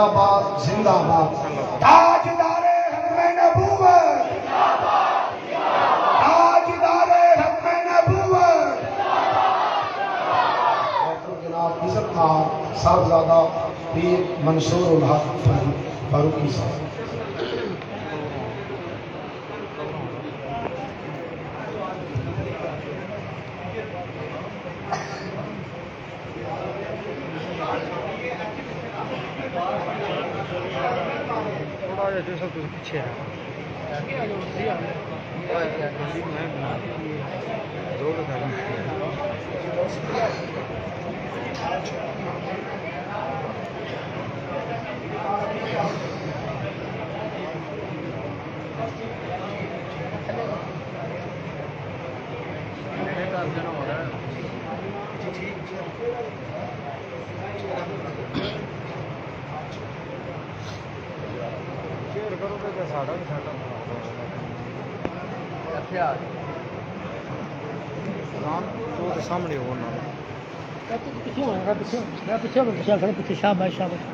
آباد زندہ باد تاجدار حتم نبوت تاجدار حتم نبوت ڈاکٹر جناب عزت خان صاحبزادہ پیر منصور الحق فاروقی صاحب سب کچھ پیچھے ہے سامنے ہونا پیچھے شاباش شاباش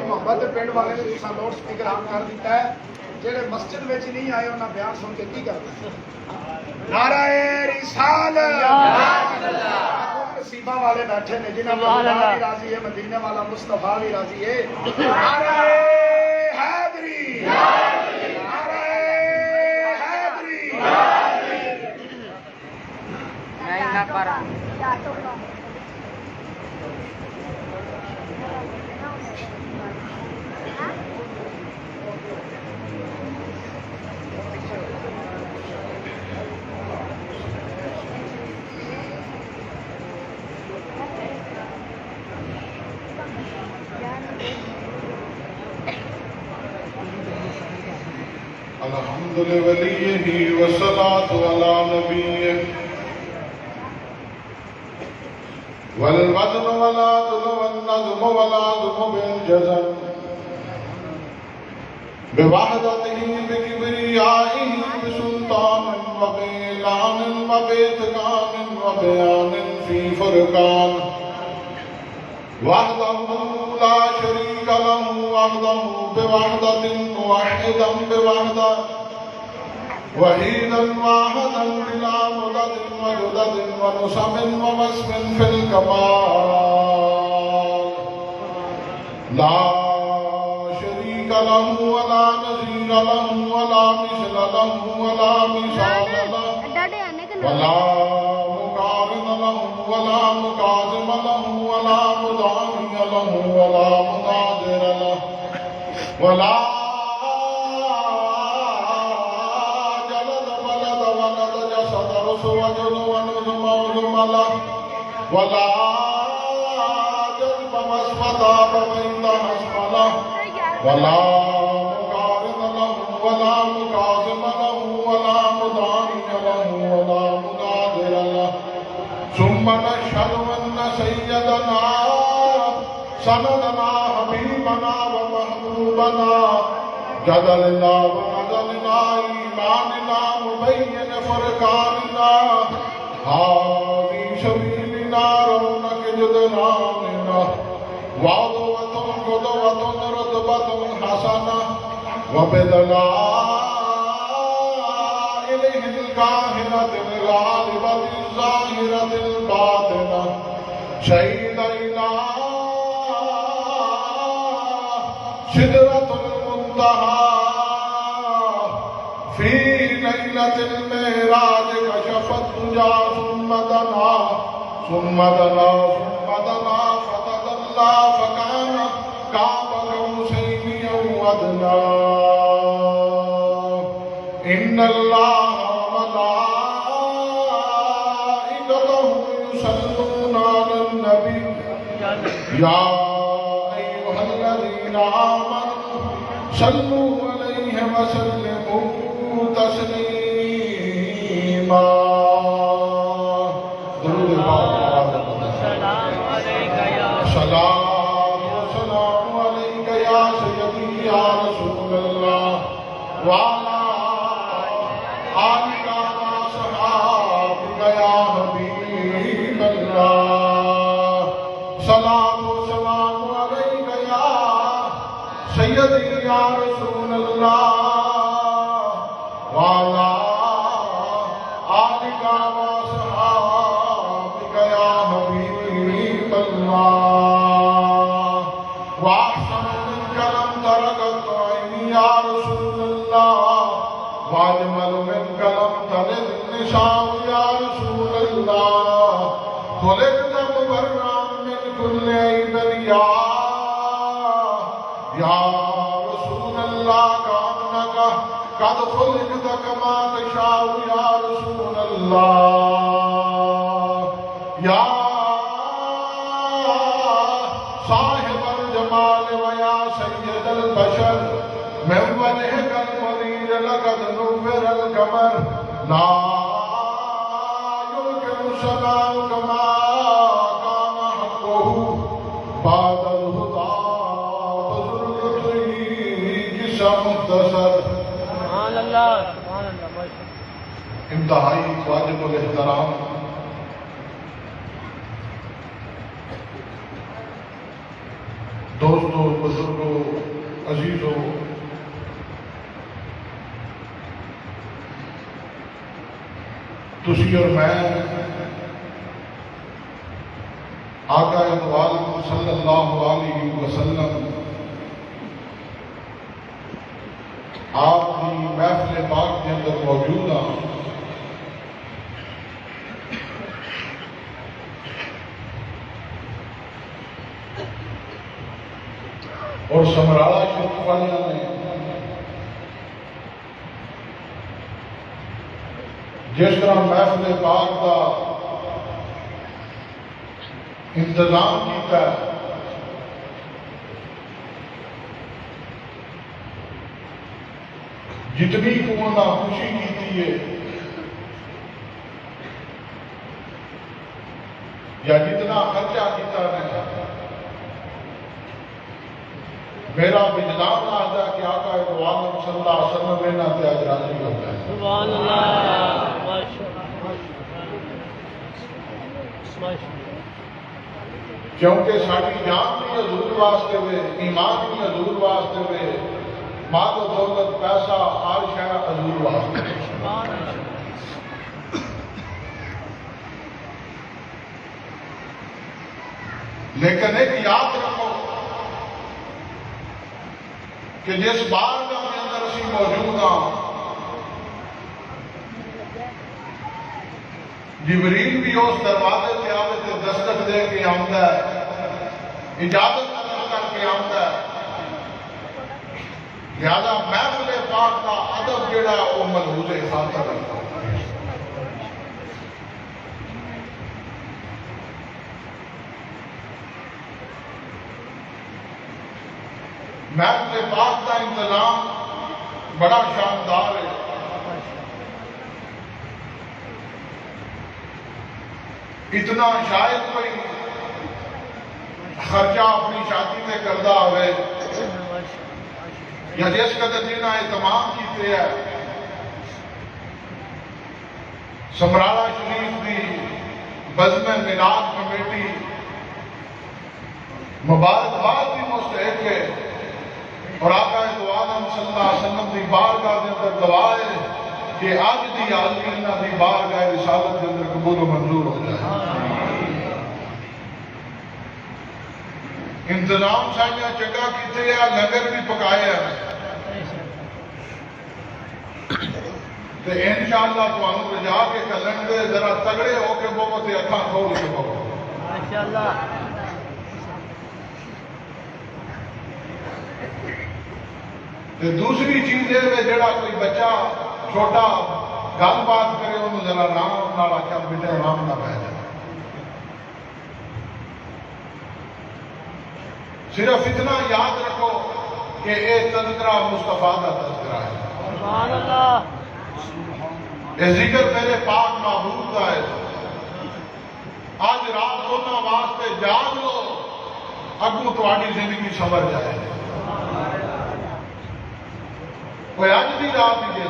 محمد پنڈ والے نے لاؤڈ سپیکر آن کر دیتا ہے جہے مسجد میں نہیں آئے انہیں بیان سن کے کی کرنا نعرہ رسالت نصیبہ والے بیٹھے نے جنہیں اللہ بھی راضی ہے مدینہ والا مصطفیٰ بھی راضی ہے نعرہ حیدری نعرہ حیدری الحمد لوليه والصلاة على نبيه والوزن والعدل والنظم والعظم بالجزم بوحدته بكبريائه بسلطان وبإعلان وبإتقان وبيان في فرقان وحده لا شريك له وحده بوحدة موحدا بوحدة وحيدا واحدا بلا مدد وجدد ونسب ووصف في الكمال لا شريك له ولا نظير له ولا مثل له ولا مثال له ولا مقارن له ولا مكاظم له ولا مضاهي له ولا مناظر له ولا جلد ولد ولد جسد رس وجد ونظم وظم له ولا جذب مسفطاب بين حسب له ولا مقارن له ولا مكاظم له ولا مضاهي له ولا مناظر له ثم نشهد أن سيدنا سندنا حبيبنا ومحبوبنا جدلنا ونزلنا إيماننا مبين فرقاننا هذه سبيلنا رونق جدراننا وعضوة قدوة رتبة حسنة وبدلائله الكاهنة الغالبة الظاهرة الباطنة شهد إله سدرة المنتهى في ليلة المعراج كشف الدجى ثم دنا ثم دنا ثم دنا فتدلى فكان قاب قوسين أو أدنى إن الله وملائكته يصلون على النبي يا أيها الذين آمنوا صلوا عليه وسلموا تسليما درود سلام عليك يا وعلى آلك وأصحابك يا حبيب الله صلاة وسلام عليك يا سيدي يا رسول الله وعلى آلك وأصحابك يا حبيب الله وأحسن منك لم تركت عيني يا رسول الله وأجمل منك لم تلد النساء يا رسول الله خلقت مبرأ من كل عيب يا رسول الله كأنك قد خلقت كما تشاء يا رسول الله يا صاحب الجمال ويا سيد البشر من وجهك المنير لقد نور القمر لا يمكن سماؤك ما كان حقه بعد الهدى بزرگتي جسم مختصر سبحان اللہ سبحان اللہ ماشاء اللہ. انتہائی واجب الاحترام دوستوں بزرگوں عزیزوں تسی اور میں آقا عالم صلی اللہ علیہ وسلم آپ کی محفل پاک کے اندر موجود ہیں اور سمرالا شریف والوں نے جس طرح محفل پاک کا انتظام کیتا ہے جتنی انہوں خوشی کی ہے یا جتنا خرچہ کیتا ہے میرا وجدان آتا ہے کہ آقا عالم صلی اللہ علیہ وسلم میں نہ تے اج راضی ہوتا ہے سبحان اللہ ماشاء اللہ ماشاء اللہ. کیونکہ ساری جان بھی حضور واسطے ہوئے ایمان بھی حضور واسطے ہوئے مال و دولت پیسہ ہر شے حضور واسطے سبحان اللہ. لیکن ایک یاد رکھو کہ جس بارگاہ کے اندر اسی موجود ہاں جبریل بھی اس دروازے سے آوے تے دستک دے کے آمدا ہے اجازت کر کے آمدا ہے لہذا محفل پاک کا ادب جڑا ہے وہ ملحوظ خاطر ہے محفل پاک کا انتظام بڑا شاندار ہے اتنا شاید کوئی خرچہ اپنی شادی میں کردہ ہوئے یا جس قدر جنہ اہتمام کیتے ہیں سمرالا شریف کی بزم میلاد کمیٹی مبارکباد بھی مستحق ہے اور آقا عالم صلی اللہ علیہ وسلم کی بارگاہ کے اندر دعا ہے کہ آج دی عالمی انہاں دی بارگاہ رسالت کے اندر قبول و منظور ہو جائے انتظام سائیاں چنگا کیتے ہیں لنگر بھی پکائے ہیں تو انشاءاللہ تو ہم رجا کے کلن دے ذرا تگڑے ہو کے بہت سے اکھاں کھول کے بہت ماشاءاللہ. تو دوسری چیز ہے جڑا کوئی بچہ چھوٹا گل بات کرے انہوں ذرا رام نالا کیا بیٹے رام نہ بہ جائے صرف اتنا یاد رکھو کہ یہ تذکرہ مصطفیٰ کا تذکرہ ہے سبحان اللہ. یہ ذکر میرے پاک محبوب کا ہے آج رات سونا واسطے جاگ لو اگوں تہاڈی زندگی سنور جائے کوئی اج بھی رات ہی دے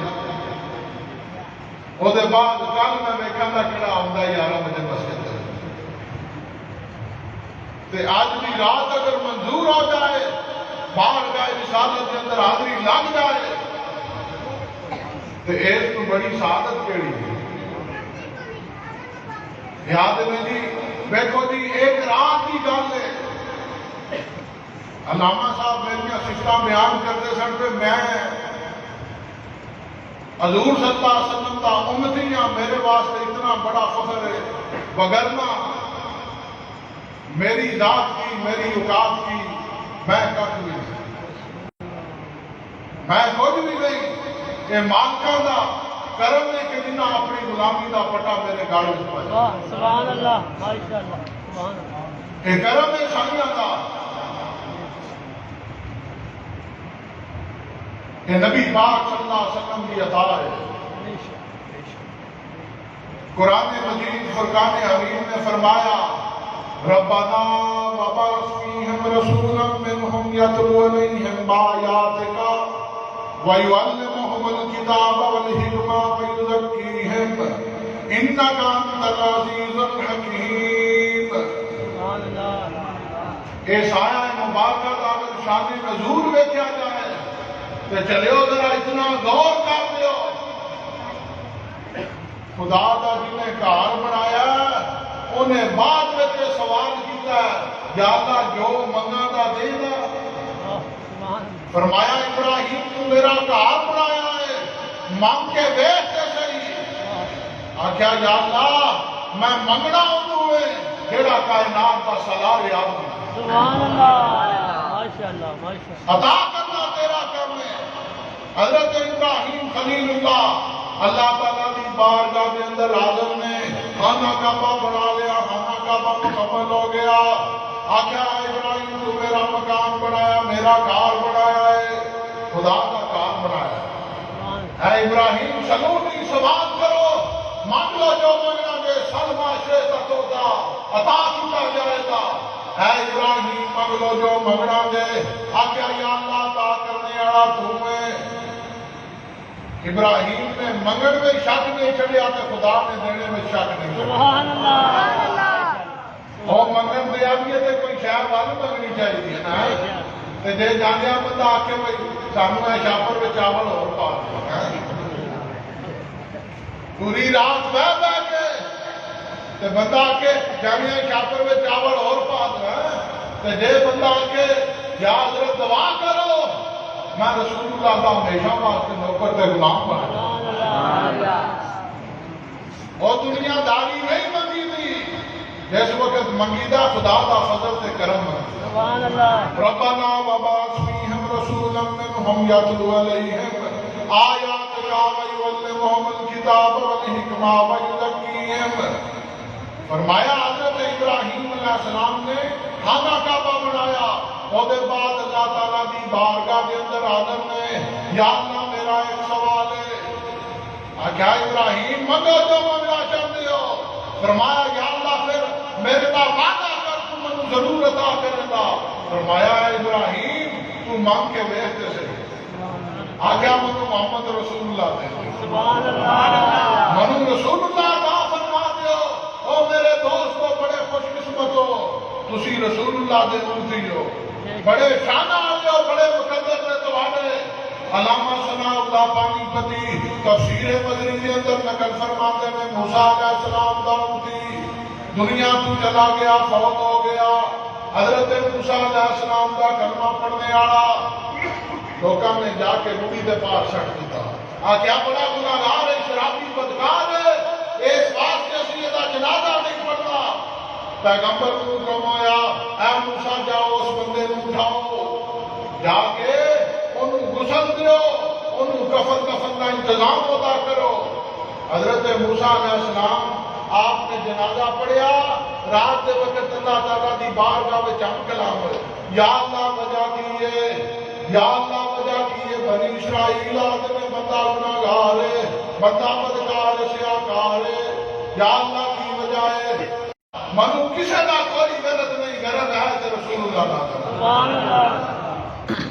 وہ بعد کل میں ویکھاں گا کہڑا آؤں 11 بجے مسجد تے اج بھی رات اگر منظور ہو جائے بارگاہ رسالت کے اندر حاضری لگ جائے تو اس کو بڑی سعادت کیڑی ہے یاد میں جی دیکھو جی ایک رات کی گل ہے علامہ صاحب میری سفت بیان کرتے سن پہ میں حضور صلی اللہ علیہ وسلم کا امتی ہاں میرے واسطے اتنا بڑا فخر ہے وگرنہ میری ذات کی میری اوقات کی میں کچھ بھی نہیں میں کچھ بھی نہیں یہ مالکاں دا کرم نے کہ جنہ اپنی غلامی دا پٹا میرے گاڑی میں پایا سبحان اللہ ماشاءاللہ سبحان اللہ یہ کرم ہے سائیاں دا یہ نبی پاک صلی اللہ علیہ وسلم کی عطا ہے قرآن مجید فرقان حمید نے فرمایا ربنا وبعث فیہم رسولا منہم یتلو علیہم آیاتک وَيُعَلِّمُهُمُ الْكِتَابَ وَالْحِکْمَةَ وَيُزَکِّیہم اِنَّکَ أَنْتَ الْعَزِیزُ الْحَکِیمُ اس آیہ مبارکہ کا اگر شان نزول دیکھا جائے تو چلیو ذرا اتنا غور کر دیو خدا دا جنہیں گھر بنایا انہیں بعد میں سوال کیتا ہے یا اللہ جو منگا دا دے دا فرمایا ابراہیم تو میرا گھر بنایا ہے مانگ کے دیکھ کے صحیح آکھیا یا اللہ میں منگنا ہوں جیڑا کائنات کا سالار یاد سبحان اللہ ماشاءاللہ ماشاءاللہ عطا کرنا تیرا کام ہے حضرت ابراہیم خلیل اللہ تعالیٰ دی بارگاہ کے اندر حاضر نے خانہ کعبہ بنا لیا خانہ کعبہ مکمل ہو گیا آکھیا ابراہیم تو میرا مکان بنایا میرا گھر بنایا ہے خدا کا گھر بنایا اے ابراہیم سلونی سوال کرو مانگ لو جو مانگنا گے سلما شیطہ تودا عطا کیتا جائے گا اے ابراہیم مانگ لو جو مانگنا گے آکھیا یا اللہ عطا کرنے والا تو میں ابراہیم نے منگن میں شک نہیں چڑھیا کہ خدا نے دینے میں شک نہیں چڑھیا سبحان اللہ اور منگن دیا بھی ہے کوئی شہر والی منگنی چاہیے نا جی جانے بندہ آ کے سانو ہے شاپر میں چاول اور پا پوری رات بہ کے بندہ آ کے جانے شاپر میں چاول اور پا جی بندہ آ کے یا حضرت دعا کرو میں رسول اللہ کا ہمیشہ واسطے نوکر تے غلام بنا اور دنیا داری نہیں منگی تھی جس وقت منگیدہ خدا دا فضل تے کرم سبحان اللہ ربنا وبعث فیہم رسولا منہم یتلو علیہم آیاتک ویعلمہم الکتاب والحکمہ ویزکیہم فرمایا حضرت ابراہیم علیہ السلام نے خانہ کعبہ بنایا اور بعد اللہ تعالیٰ دی بارگاہ کے اندر حاضر نے یا اللہ میرا ایک سوال ہے آکھیا ابراہیم منگو جو منگنا چاہتے ہو فرمایا یا اللہ پھر میرے کا وعدہ کر تو منو ضرور عطا کرے گا فرمایا ابراہیم تو مانگ کے بیچتے سے آکھیا منو محمد رسول اللہ دے سبحان اللہ منو رسول اللہ عطا فرما دیو او میرے دوستو بڑے خوش قسمت ہو تسی رسول اللہ دے امتی ہو بڑے شانہ آلے ہو بڑے مقدر نے توانے علامہ ثناء اللہ پانی پتی تفسیر مدنی کے اندر نقل فرماتے میں موسیٰ علیہ السلام دا امتی دنیا تو چلا گیا فوت ہو گیا حضرت موسیٰ علیہ السلام دا کلمہ پڑھنے آڑا لوکاں نے جا کے روڑی دے پار سٹ دیتا کیا بڑا گناہگار ہے شرابی بدکار ہے اس واسطے اسی دا جنازہ نہیں پڑھتا پیغمبر کو فرمایا اے موسیٰ جاؤ اس بندے کو اٹھاؤ جا کے انہوں غسل دیو انہوں کفن کا انتظام ادا کرو حضرت موسیٰ علیہ السلام آپ نے جنازہ پڑھیا رات دے وقت اللہ تعالیٰ دی بارگاہ میں چم کلام ہوئے یا اللہ وجہ کیے یا اللہ وجہ کیے بنی اسرائیل آدمی بندہ گناہگار ہے بندہ بدکار سیاکار ہے یا اللہ کی وجہ ہے منو کسی کا کوئی غلط نہیں غلط ہے تو رسول اللہ نہ کرو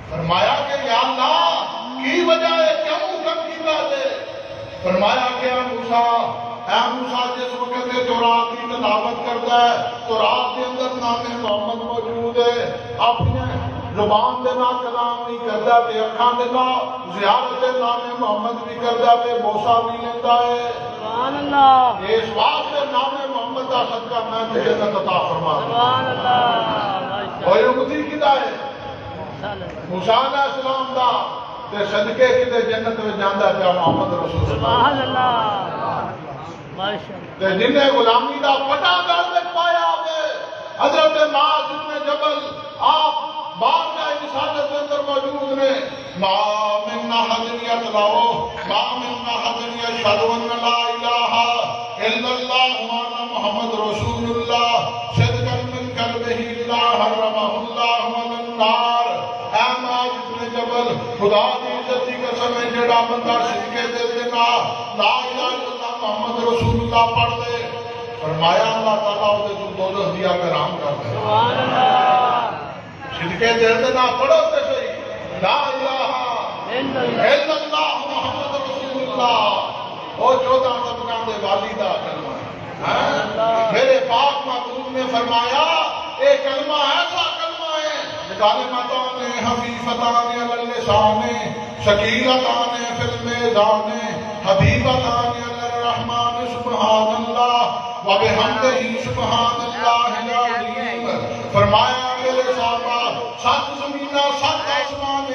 فرمایا کہ یا اللہ کی وجہ ہے کیوں حکم کی بات ہے؟ فرمایا کہ اے موسیٰ جس وقت تورات کی تلاوت کرتا ہے تورات کے اندر نام محمد موجود ہے اپنے زبان دے نام کلام نہیں کرتا تے اکھاں دے نام زیارت نام محمد بھی کرتا تے بوسا بھی لیتا ہے سبحان اللہ اس واسطے نام محمد کا صدقہ میں تجھے عطا فرما دوں سبحان اللہ اور امتی کدا ہے موسیٰ علیہ السلام دا تے صدقے کدے جنت میں جاندا پیا محمد رسول اللہ سبحان اللہ ماشاءاللہ تے جن نے غلامی دا پٹا گل وچ پایا ہوئے حضرت معاذ بن جبل آپ بارگاہ رسالت کے اندر موجود نے ما من احد یتلو ما من احد یشهد ان لا الہ الا اللہ وانا محمد رسول اللہ صدقا من قلبہ الا حرمہ اللہ علی النار اے معاذ بن جبل خدا دی عزت دی قسم ہے جڑا بندہ صدقے دل دے نال لا الہ الا اللہ محمد رسول اللہ پڑھ دے فرمایا اللہ تعالیٰ اسے دوزخ دیا کرام کر دے سبحان اللہ صدقے دل دے نال پڑھو تے صحیح لا الہ الا اللہ محمد رسول اللہ او 14 طبقاں دے والی دا کلمہ ہے میرے پاک محبوب نے فرمایا اے کلمہ ایسا کلمہ ہے کلمتان خفیفتان علی اللسان ثقیلتان فی المیزان حبیبتان علی الرحمن سبحان اللہ وبحمدہ سبحان اللہ العظیم فرمایا میرے صحابہ 7 زمینہ 7 آسمان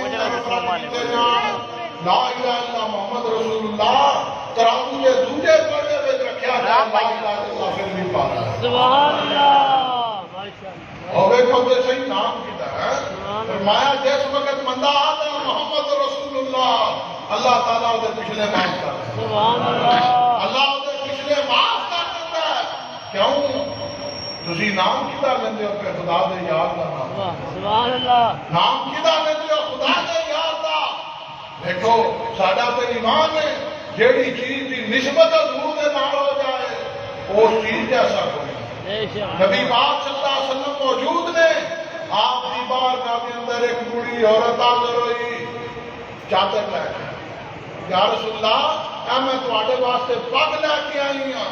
لا الہ الا محمد رسول اللہ تراؤں یہ دوجے پڑھے میں رکھیا ہے لا الہ الا اللہ پھر بھی پا رہا ہے سبحان اللہ ماشاءاللہ اور دیکھو کہ صحیح نام کیتا ہے فرمایا جس وقت بندہ آتا ہے محمد رسول اللہ اللہ تعالیٰ دے پچھلے معاف کر دے سبحان اللہ اللہ دے پچھلے معاف کر دیتا ہے کیوں تسی نام کیتا لیندے ہو کہ خدا دے یار دا نام سبحان اللہ نام کیتا لیندے ہو خدا دے یار دا دیکھو ساڈا تے ایمان ہے جیڑی چیز دی نسبت حضور دے نال ہو جائے اس چیز جیسا کوئی نبی پاک صلی اللہ علیہ وسلم موجود نے آپ کی بارگاہ کے اندر ایک بوڑھی عورت حاضر ہوئی چادر لے کے یا رسول اللہ اے میں تواڈے واسطے پگ لے کے آئی ہاں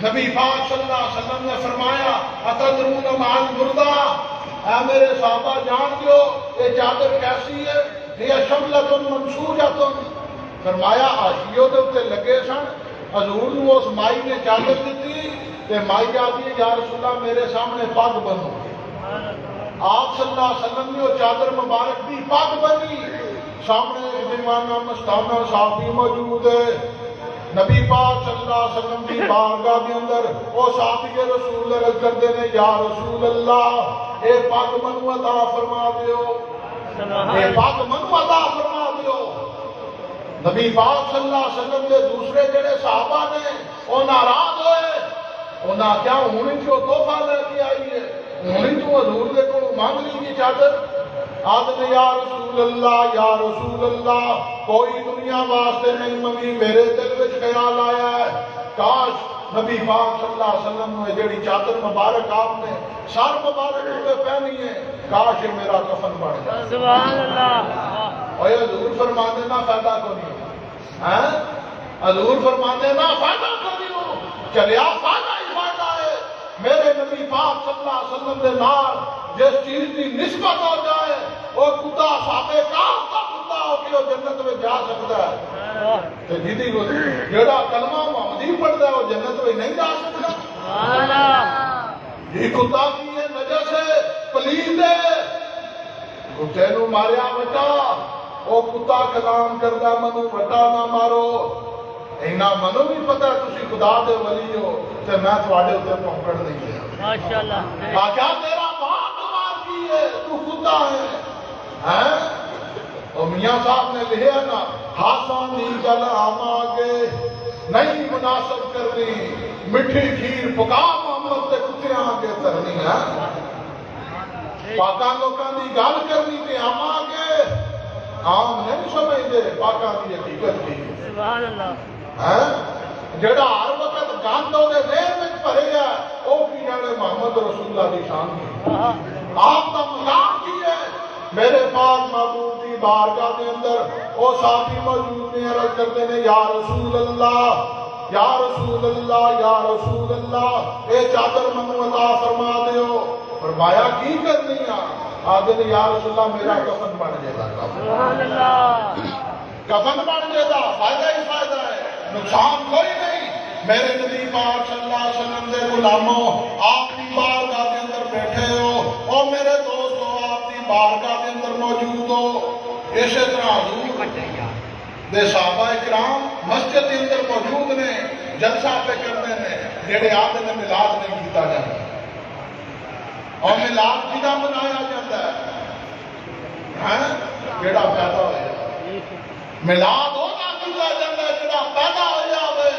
نبی پاک صلی اللہ علیہ وسلم نے فرمایا اتدرون ما البردہ اے میرے صحابہ جان دیو یہ چادر کیسی ہے یہ شملۃ منسوجۃ فرمایا آشیوں دے اوتے لگے سن حضور نو اس مائی نے چادر دیتی تے مائی آتی ہے یا رسول اللہ میرے سامنے پگ بنو آپ صلی اللہ علیہ وسلم نے وہ چادر مبارک دی پگ بنی سامنے ایک دیوانہ مستانہ صحابی موجود ہے نبی پاک صلی اللہ علیہ وسلم کی بارگاہ کے اندر وہ صحابی رسول عرض کرتے ہیں یا رسول اللہ اے پگ منو عطا فرما دیو اے پگ منو عطا فرما دیو نبی پاک صلی اللہ علیہ وسلم کے دوسرے جڑے صحابہ نے وہ ناراض ہوئے انہاں کیا ہونی جو تحفہ لے کے آئی ہے ہونی تو حضور دے کو مانگ لیجیے چادر آدھے یا رسول اللہ کوئی دنیا واسطے نہیں منگی میرے دل وچ خیال آیا ہے کاش نبی پاک صلی اللہ علیہ وسلم نے جڑی چادر مبارک آپ نے سر مبارک پہ پہنی ہے کاش یہ میرا کفن بن جائے سبحان اللہ اور حضور فرماتے نہ فائدہ کو نہیں ہے حضور فرماتے نہ فائدہ کو نہیں ہو چلیا فائدہ ہی فائدہ ہے میرے نبی پاک صلی اللہ علیہ وسلم دے نال جس چیز کی نسبت ہو جائے وہ کتا صحابے کاف کا کتا ہو کے وہ جنت میں جا سکتا ہے تو جیدی کو جڑا کلمہ محمدی پڑھتا ہے وہ جنت میں نہیں جا سکتا سبحان اللہ یہ کتا کی ہے نجس ہے پلید ہے کتے نو ماریا بچا وہ کتا کلام کرتا منو بٹا نہ مارو اینا منو بھی پتا ہے تسی خدا دے ولی ہو تے میں تواڈے اوتے پکڑ نہیں دیا ماشاءاللہ آجا تیرا ماں کمار کی ہے تو کتا ہے ہیں اور میاں صاحب نے لکھا نا ہاسانی گل آماگے نہیں مناسب کرنی مٹھی کھیر پکا محمد تے کتیاں آگے ترنی ہے پاکاں لوکاں دی گل کرنی تے آماگے عام نہیں سمجھ دے پاکاں دی حقیقت کی سبحان اللہ جڑا ہر وقت گند دے ذہن میں بھرے گا وہ کی جانے محمد رسول اللہ کی شان کی آپ کا مقام کی ہے میرے پاک محبوب کی بارگاہ کے اندر وہ صحابی موجود نے عرض کرتے ہیں یا رسول اللہ یا رسول اللہ یا رسول اللہ اے چادر منو عطا فرما دیو فرمایا کی کرنی آدھے نے یا رسول اللہ میرا کفن بن جائے گا سبحان اللہ کفن بن جائے گا فائدہ ہی فائدہ ہے نقصان کوئی نہیں میرے نبی پاک صلی اللہ علیہ وسلم دے غلاموں آپ کی بارگاہ کے اندر بیٹھے ہو اور میرے دوستوں آپ کی بارگاہ کے اندر موجود ہو اسی طرح حضور دے صحابہ اکرام مسجد کے اندر موجود نے جلسہ پہ کرنے نے جڑے آدھے نے میلاد نہیں کیتا جاتا اور میلاد کیدا منایا جاتا ہے جڑا پیدا ہویا میلاد ہونا کیتا جاتا ہے جڑا پیدا ہویا ہوئے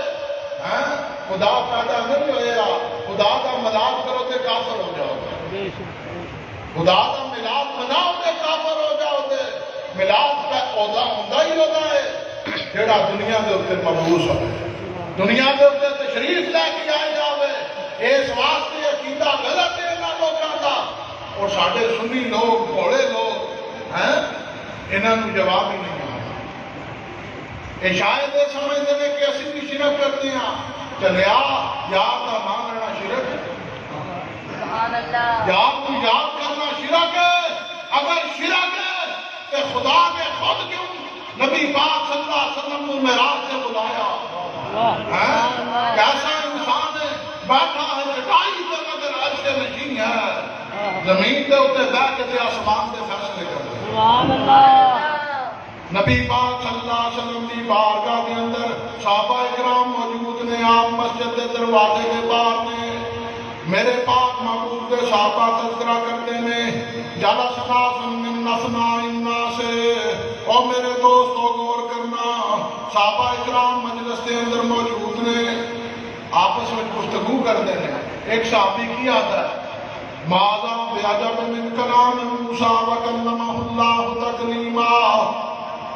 خدا پیدا نہیں ہویا خدا کا میلاد کرو تے کافر ہو جاؤ خدا کا میلاد مناؤ تے کافر ہو جاؤ تے میلاد کا عہدہ ہوندا ہی ہوتا ہے جڑا دنیا کے اوپر مبعوث ہوئے دنیا کے اوپر تشریف لے کے آئے جاوے اس واسطے عقیدہ غلط ہے انہاں لوگاں دا اور ساڈے سنی لوگ بھولے لوگ ہیں انہاں نوں جواب ہی نہیں آتا یہ شاید یہ سمجھتے ہیں کہ اسی بھی شرک کرتے ہیں چلیا یاد کا ماننا شرک سبحان اللہ یاد کو یاد کرنا شرک ہے اگر شرک ہے تو خدا نے خود کیوں نبی پاک صلی اللہ علیہ وسلم کو معراج سے بلایا کیسا انسان ہے بیٹھا ہے چٹائی پر مگر عرش کے نشین ہے زمین کے اوپر بیٹھ کے آسمان کے فیصلے کرتے ہیں سبحان اللہ نبی پاک صلی اللہ علیہ وسلم کی بارگاہ کے اندر صحابہ اکرام موجود نے آپ مسجد کے دروازے کے باہر نے میرے پاک محبوب کے صحابہ تذکرہ کرتے ہیں جلس ناس من نسماء الناس اور میرے دوستوں غور کرنا صحابہ اکرام مجلس کے اندر موجود نے آپس میں گفتگو کرتے ہیں ایک صحابی کی آتا ہے ماذا بعجب من کلام موسیٰ وکلمہ اللہ تکلیما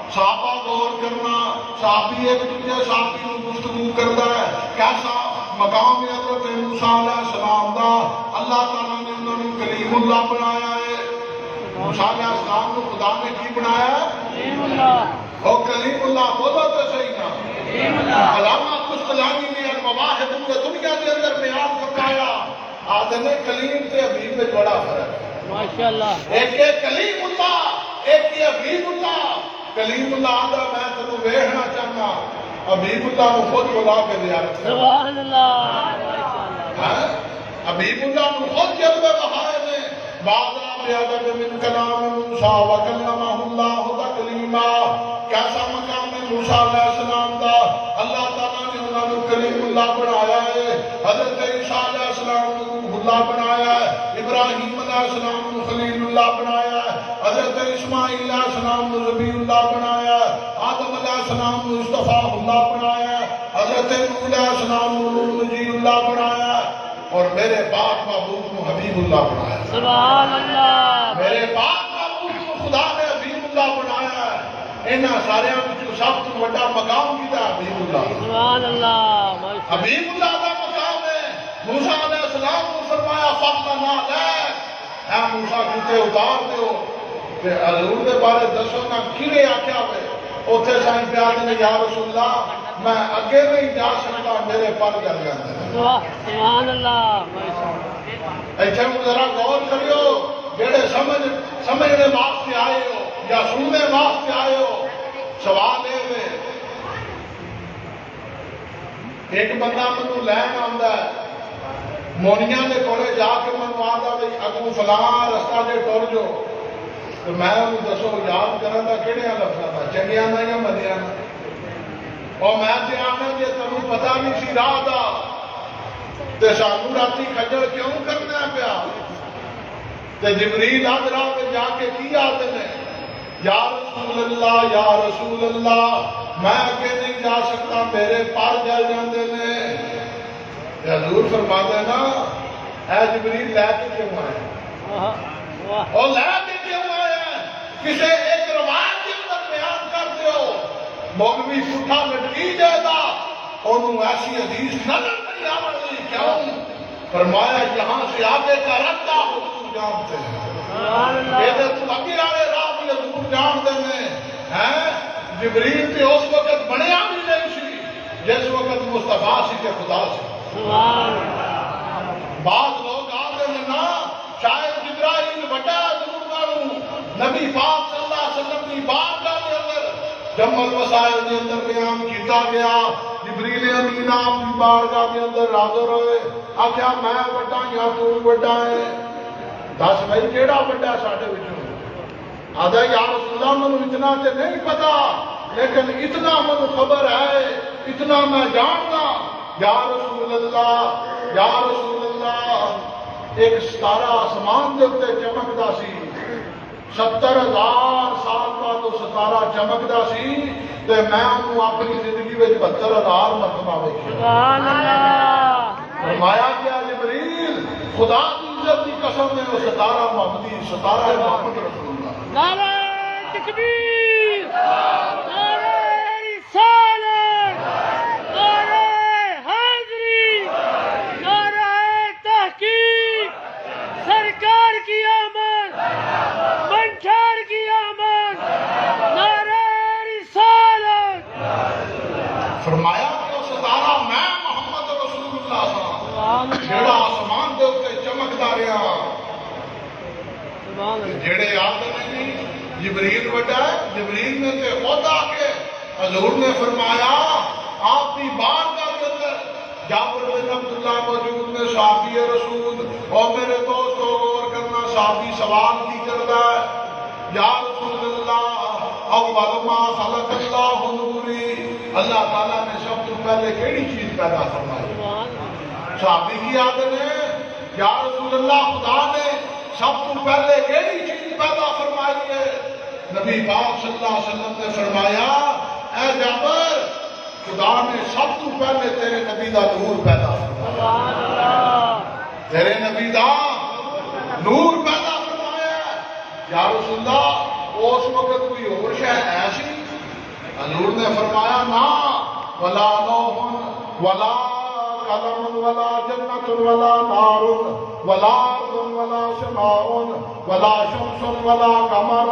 صحابہ غور کرنا صحابی ایک دوسرے صحابی کو گفتگو کرتا ہے کیسا مقام حضرت موسیٰ علیہ السلام دا اللہ تعالیٰ نے انہوں نے کلیم اللہ بنایا ہے موسیٰ علیہ السلام کو خدا نے کی بنایا ہے کلیم اللہ اور کلیم اللہ بولا تو صحیح نا کلیم اللہ علامہ قسطلانی نے المواہب دنیا کے اندر بیان فرمایا آدھنے کلیم سے حبیب میں بڑا فرق ہے ماشاءاللہ ایک ہے کلیم اللہ ایک ہے حبیب اللہ کلیم اللہ آدھا میں تنوں ویڑھنا چاہنا حبیب اللہ کو خود بلا کے زیارت کرنا سبحان اللہ حبیب اللہ کو خود جلوے بہائے نے بعضا بیادب من کلام موسیٰ وکلمہ اللہ تکلیما کیسا مقام موسیٰ علیہ السلام دا اللہ تعالیٰ نے انہوں نے کلیم اللہ بنایا ہے حضرت عیسیٰ علیہ السلام کو روح اللہ بنایا ہے ابراہیم علیہ السلام کو خلیل اللہ بنایا ہے حضرت اسماعیل علیہ السلام کو ذبیح اللہ بنایا ہے آدم علیہ السلام کو مصطفیٰ اللہ بنایا ہے حضرت نوح علیہ السلام کو نور نجی اللہ بنایا ہے اور میرے پاک محبوب کو حبیب اللہ بنایا ہے سبحان اللہ میرے پاک محبوب کو خدا نے حبیب اللہ بنایا ہے انہاں سارے جو سب تو بڑا مقام کیتا ہے حبیب اللہ سبحان اللہ حبیب اللہ کا مقام ہے موسیٰ علیہ السلام کو فرمایا فَقْتَنَا لَكَ اے موسیٰ کتے اتار دیو کہ حضور دے بارے دسو نا کینے آکھیا ہوئے اوتھے سائیں پیار نے یا رسول اللہ میں اگے نہیں جا سکتا میرے پر جل جاندے سبحان اللہ ایتھے ذرا غور کریو جڑے سمجھنے واسطے آئے ہو یا سننے واسطے آئے ہو سوال ہے ایک بندہ منو لین آندا ہے مونیاں دے کولے جا کے منو آندا بھئی اگوں فلاں رستہ دے ٹر جو تو میں انہوں دسو یاد کرن دا کیڑیاں لفظاں دا چنگیاں دا یا مدیاں دا اور میں تے آنا جے تانوں پتہ نہیں سی راہ دا تے سانوں راتی کھجل کیوں کرنا پیا تے جبریل آج راہ پہ جا کے کی آتے ہیں یا رسول اللہ میں آگے نہیں جا سکتا میرے پار جل جاندے نے حضور فرماتے ہیں نا اے جبریل لے کے کیوں آئے اور لے کے کیوں آئے کسے ایک روایت کے اندر بیان کرتے ہو مولوی پٹھا لٹکی جائے گا انہوں ایسی حدیث نظر نہیں آوڑی کیوں فرمایا یہاں سے آگے کا رکھتا حضور جانتے ہیں یہ تو اگے آئے راہ بھی حضور جانتے ہیں جبریل تے اس وقت بنیا بھی نہیں سی جس وقت مصطفیٰ سی تے خدا سی سبحان بعض لوگ آتے ہیں نا شاید جبرائیل بڑا ضرور مانو نبی پاک صلی اللہ علیہ وسلم کی بارگاہ کے اندر جم الوسائل کے اندر بیان کیتا گیا جبریل امین آپ کی بارگاہ کے اندر حاضر ہوئے آخیا میں بڑا یا تو بڑا ہے دس بھائی کیڑا بڑا ساڈے وچوں آدھا یا رسول اللہ مجھے اتنا تے نہیں پتا لیکن اتنا مجھے خبر ہے اتنا میں جانتا یا رسول اللہ ایک ستارہ آسمان دے اوپر چمکدا سی 70,000 سال بعد وہ ستارہ چمکدا سی تے میں انہوں اپنی زندگی میں 72,000 مرتبہ ویکھیا سبحان اللہ فرمایا کیا جبریل خدا کی عزت کی قسم ہے وہ ستارہ محمدی ستارہ محمد رسول اللہ نعرہ تکبیر نعرہ رسالت نعرہ حیدری نعرہ تحقیق سرکار کی آمد منٹھار کی آمد نعرہ رسالت فرمایا کہ وہ ستارہ میں محمد رسول اللہ صلی اللہ علیہ وسلم جڑا آسمان دے اوپر چمکدا رہا سبحان اللہ جڑے آدھے نہیں جبریل بڑا ہے جبریل نے تے خود آ کے حضور نے فرمایا آپ کی بارگاہ کے اندر جابر بن عبداللہ موجود میں صحابی رسول اور میرے دوستوں غور کرنا صحابی سوال کی کرتا ہے یا رسول اللہ اول ما خلق اللہ نوری اللہ تعالیٰ نے سب سے پہلے کیڑی چیز پیدا فرمائی سبحان اللہ صحابی کی آدھے نے یا رسول اللہ خدا نے سب سے پہلے کیڑی چیز پیدا فرمائی ہے نبی پاک صلی اللہ علیہ وسلم نے فرمایا اے جابر خدا نے سب سے پہلے تیرے نبی دا نور پیدا فرمایا سبحان اللہ تیرے نبی دا نور پیدا فرمایا یا رسول اللہ اس وقت کوئی اور شے ایسی حضور نے فرمایا نا ولا لوح ولا قلم ولا جنت ولا نار ولا ارض ولا سماء ولا شمس ولا قمر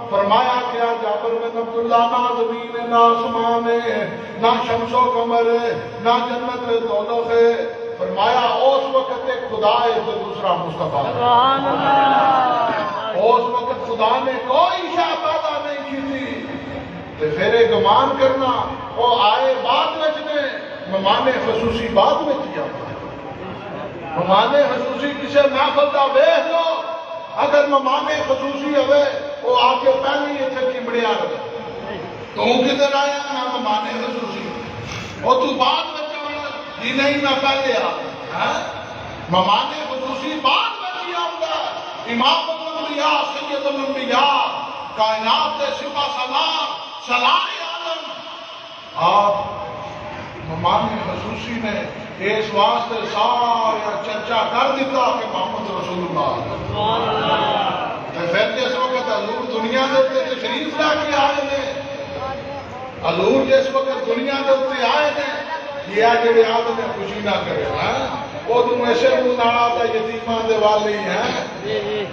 فرمایا کیا جابر بن عبداللہ نہ زمین ہے نہ آسمان ہے نہ شمس و قمر ہے نہ جنت ہے دوزخ ہے فرمایا اس وقت ایک خدا ہے تو دوسرا مصطفیٰ ہے سبحان اللہ اس وقت خدا نے کوئی شے پیدا نہیں کی تھی تو پھر یہ گمان کرنا وہ آئے بعد وچ نے مہمان خصوصی بعد میں کیا مہمان خصوصی کسے محفل دا ویکھ لو اگر مہمان خصوصی ہوئے وہ آ کے پہلے ہی اتنے چمڑیا رہے تو کدھر آیا نہ مہمان خصوصی وہ تو بعد میں چمڑ یہ نہیں نہ پہلے آ مہمان خصوصی بعد میں کیا ہوتا امام الانبیاء سید الانبیاء کائنات کے سپہ سلام سلام عالم آپ مہمان خصوصی نے اس واسطے سارا چرچا کر دیتا کہ محمد رسول اللہ سبحان اللہ پھر جس وقت حضور دنیا کے اتنے تشریف لا کے آئے نے حضور جس وقت دنیا کے اتنے آئے نے یہ جڑے آدمی خوشی نہ کرے وہ تم ایسے منہ نالا تھا یتیمان دے والے ہی ہیں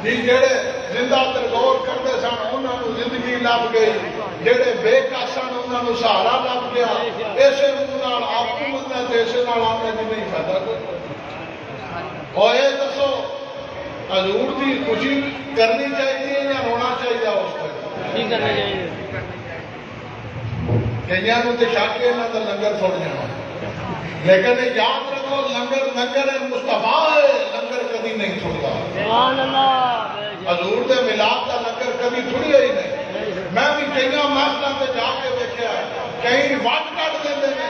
جی جڑے زندہ ترغور کرتے سن انہوں نے زندگی لب گئی جڑے بے کاسن انہوں نے سہارا لب گیا ایسے منہ نال آپ منہ تے ایسے نال آنے دی نہیں فائدہ کوئی اور یہ دسو حضور کی خوشی کرنی چاہیے یا رونا چاہیے اس پر ٹھیک کرنا چاہیے کئیاں نوں تے شک ہے نہ تے لنگر چھوڑ جانا لیکن یاد رکھو لنگر مصطفیٰ ہے لنگر کبھی نہیں چھوڑتا سبحان اللہ حضور دے میلاد کا لنگر کبھی چھڑی ہوئی نہیں میں بھی کئی محفلوں تے جا کے دیکھا کئی وٹ کٹ دیندے نے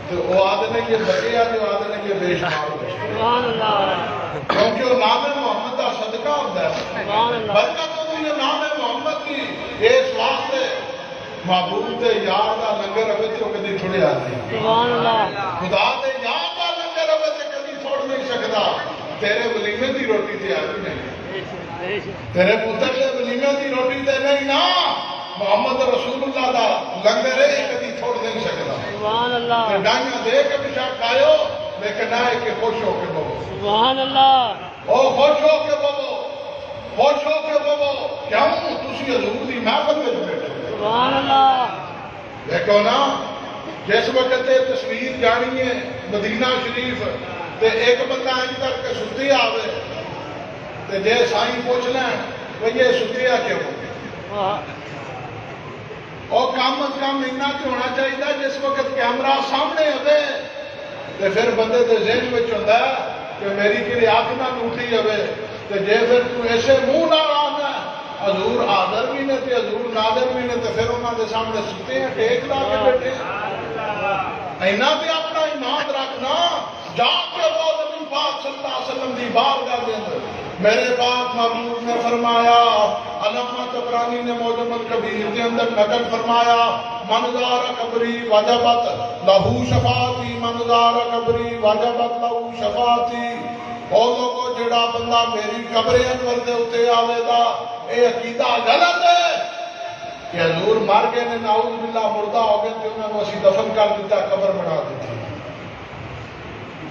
تو وہ آدھے یہ بچے جو آدھے یہ بے شمار ہو سبحان اللہ کیونکہ وہ نام محمد کا صدقہ ہوتا ہے سبحان اللہ برکت تو یہ نام محمد کی اس واسطے محبوب دے یار کا لنگر ہوئے تو کدی چھڑے آتے ہیں سبحان اللہ خدا دے یار کا لنگر ہوئے تو کدی چھوڑ نہیں سکتا تیرے ولیمے دی روٹی تے آتی نہیں تیرے پتر دے ولیمے دی روٹی تے نہیں نا محمد رسول اللہ دا لنگر ہے کدی چھوڑ نہیں سکتا سبحان اللہ ڈائیاں دے کے بھی شاہ کھائیو لیکن آئے کہ خوش ہو کے بولو سبحان اللہ او خوش ہو کے بولو خوش ہو کے بولو کیوں تسی حضور دی محفل میں بیٹھے سبحان اللہ دیکھو نا جس وقت یہ تصویر جانی ہے مدینہ شریف تے ایک بندہ ان کر کے ستی آوے تے جے سائیں پوچھ لیں وہ یہ ستیا کیوں اور کم از کم اتنا تو ہونا چاہیے جس وقت کیمرہ سامنے ہوئے تے پھر بندے دے ذہن میں ہوتا ہے کہ میری کسی اکھ نہ ٹوٹی ہوئے تے جے پھر تو ایسے منہ نہ آنا حضور حاضر بھی نے تے حضور ناظر بھی نے تے پھر انہوں نے سامنے ستے ہیں ٹیک لا کے بیٹھے اینا تے اپنا ایمان رکھنا جا کے وہ نبی پاک صلی اللہ علیہ وسلم دی بارگاہ دے اندر میرے پاک محبوب نے فرمایا علامہ طبرانی نے معجم الکبیر کے اندر نقل فرمایا من زار قبری وجبت لہو شفاعتی من زار قبری وجبت لہو شفاعتی اور لوگوں جڑا بندہ میری قبر انور دے اتے آوے دا اے عقیدہ غلط ہے کہ حضور مر گئے نے نعوذ باللہ مردہ ہو گئے تو انہوں نے اسی دفن کر دیتا قبر بنا دیتی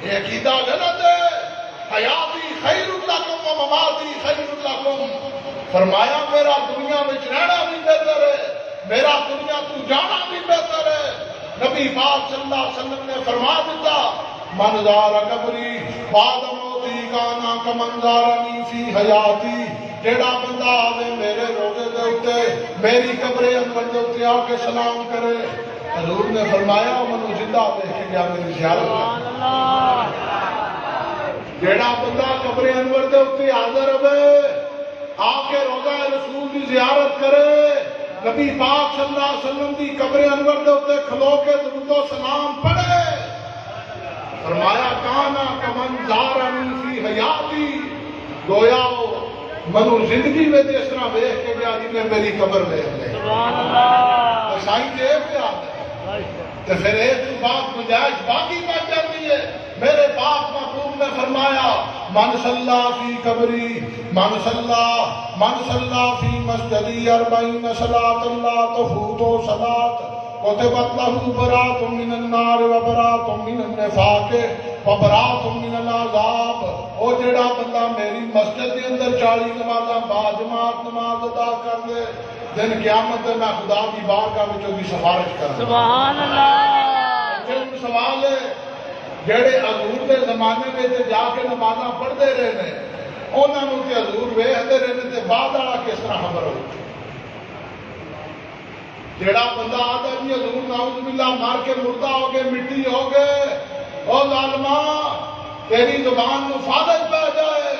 یہ عقیدہ غلط ہے حیاتی خیر لکم و مماتی خیر لکم فرمایا میرا دنیا میں رہنا بھی بہتر ہے میرا دنیا تو جانا بھی بہتر ہے نبی پاک صلی اللہ علیہ وسلم نے فرما دیتا من زار قبری بعد موتی کانا کمن زارنی فی حیاتی جیڑا بندہ آوے میرے روزے دے اتے میری قبر انور دے اتے آ کے سلام کرے حضور نے فرمایا منو زندہ دیکھ گیا میری زیارت جیڑا بندہ قبر انور دے اتے حاضر ہوئے آ کے روزہ رسول دی زیارت کرے نبی پاک صلی اللہ علیہ وسلم دی قبر انور دے اتے کھلو کے درود و سلام پڑھے فرمایا کانا کمن زارنی فی حیاتی گویا منو زندگی میں اس طرح دیکھ کے گیا جنہیں میری قبر لے لے سائیں دے پہ آتے تو پھر ایک بات گنجائش باقی بات جاتی ہے میرے پاک محبوب نے فرمایا من صلی فی قبری من صلی فی مسجدی 40 صلاۃ اللہ تفوت صلاۃ کتبت له برات من النار و برات من النفاق و برات من العذاب او جڑا بندہ میری مسجد کے اندر 40 نمازاں با جماعت نماز ادا کر دے دن قیامت میں میں خدا کی بارگاہ وچ دی سفارش کروں سبحان اللہ پھر سوال ہے جڑے حضور دے زمانے میں جا کے نمازاں پڑھتے رہے نے انہاں نوں تے حضور ویکھدے رہے نے تے بعد والا کس طرح خبر ہو جیڑا بندہ آتا جی حضور نعوذ باللہ مار کے مردہ ہو گئے مٹی ہو گئے او ظالمہ تیری زبان میں فادج پہ جائے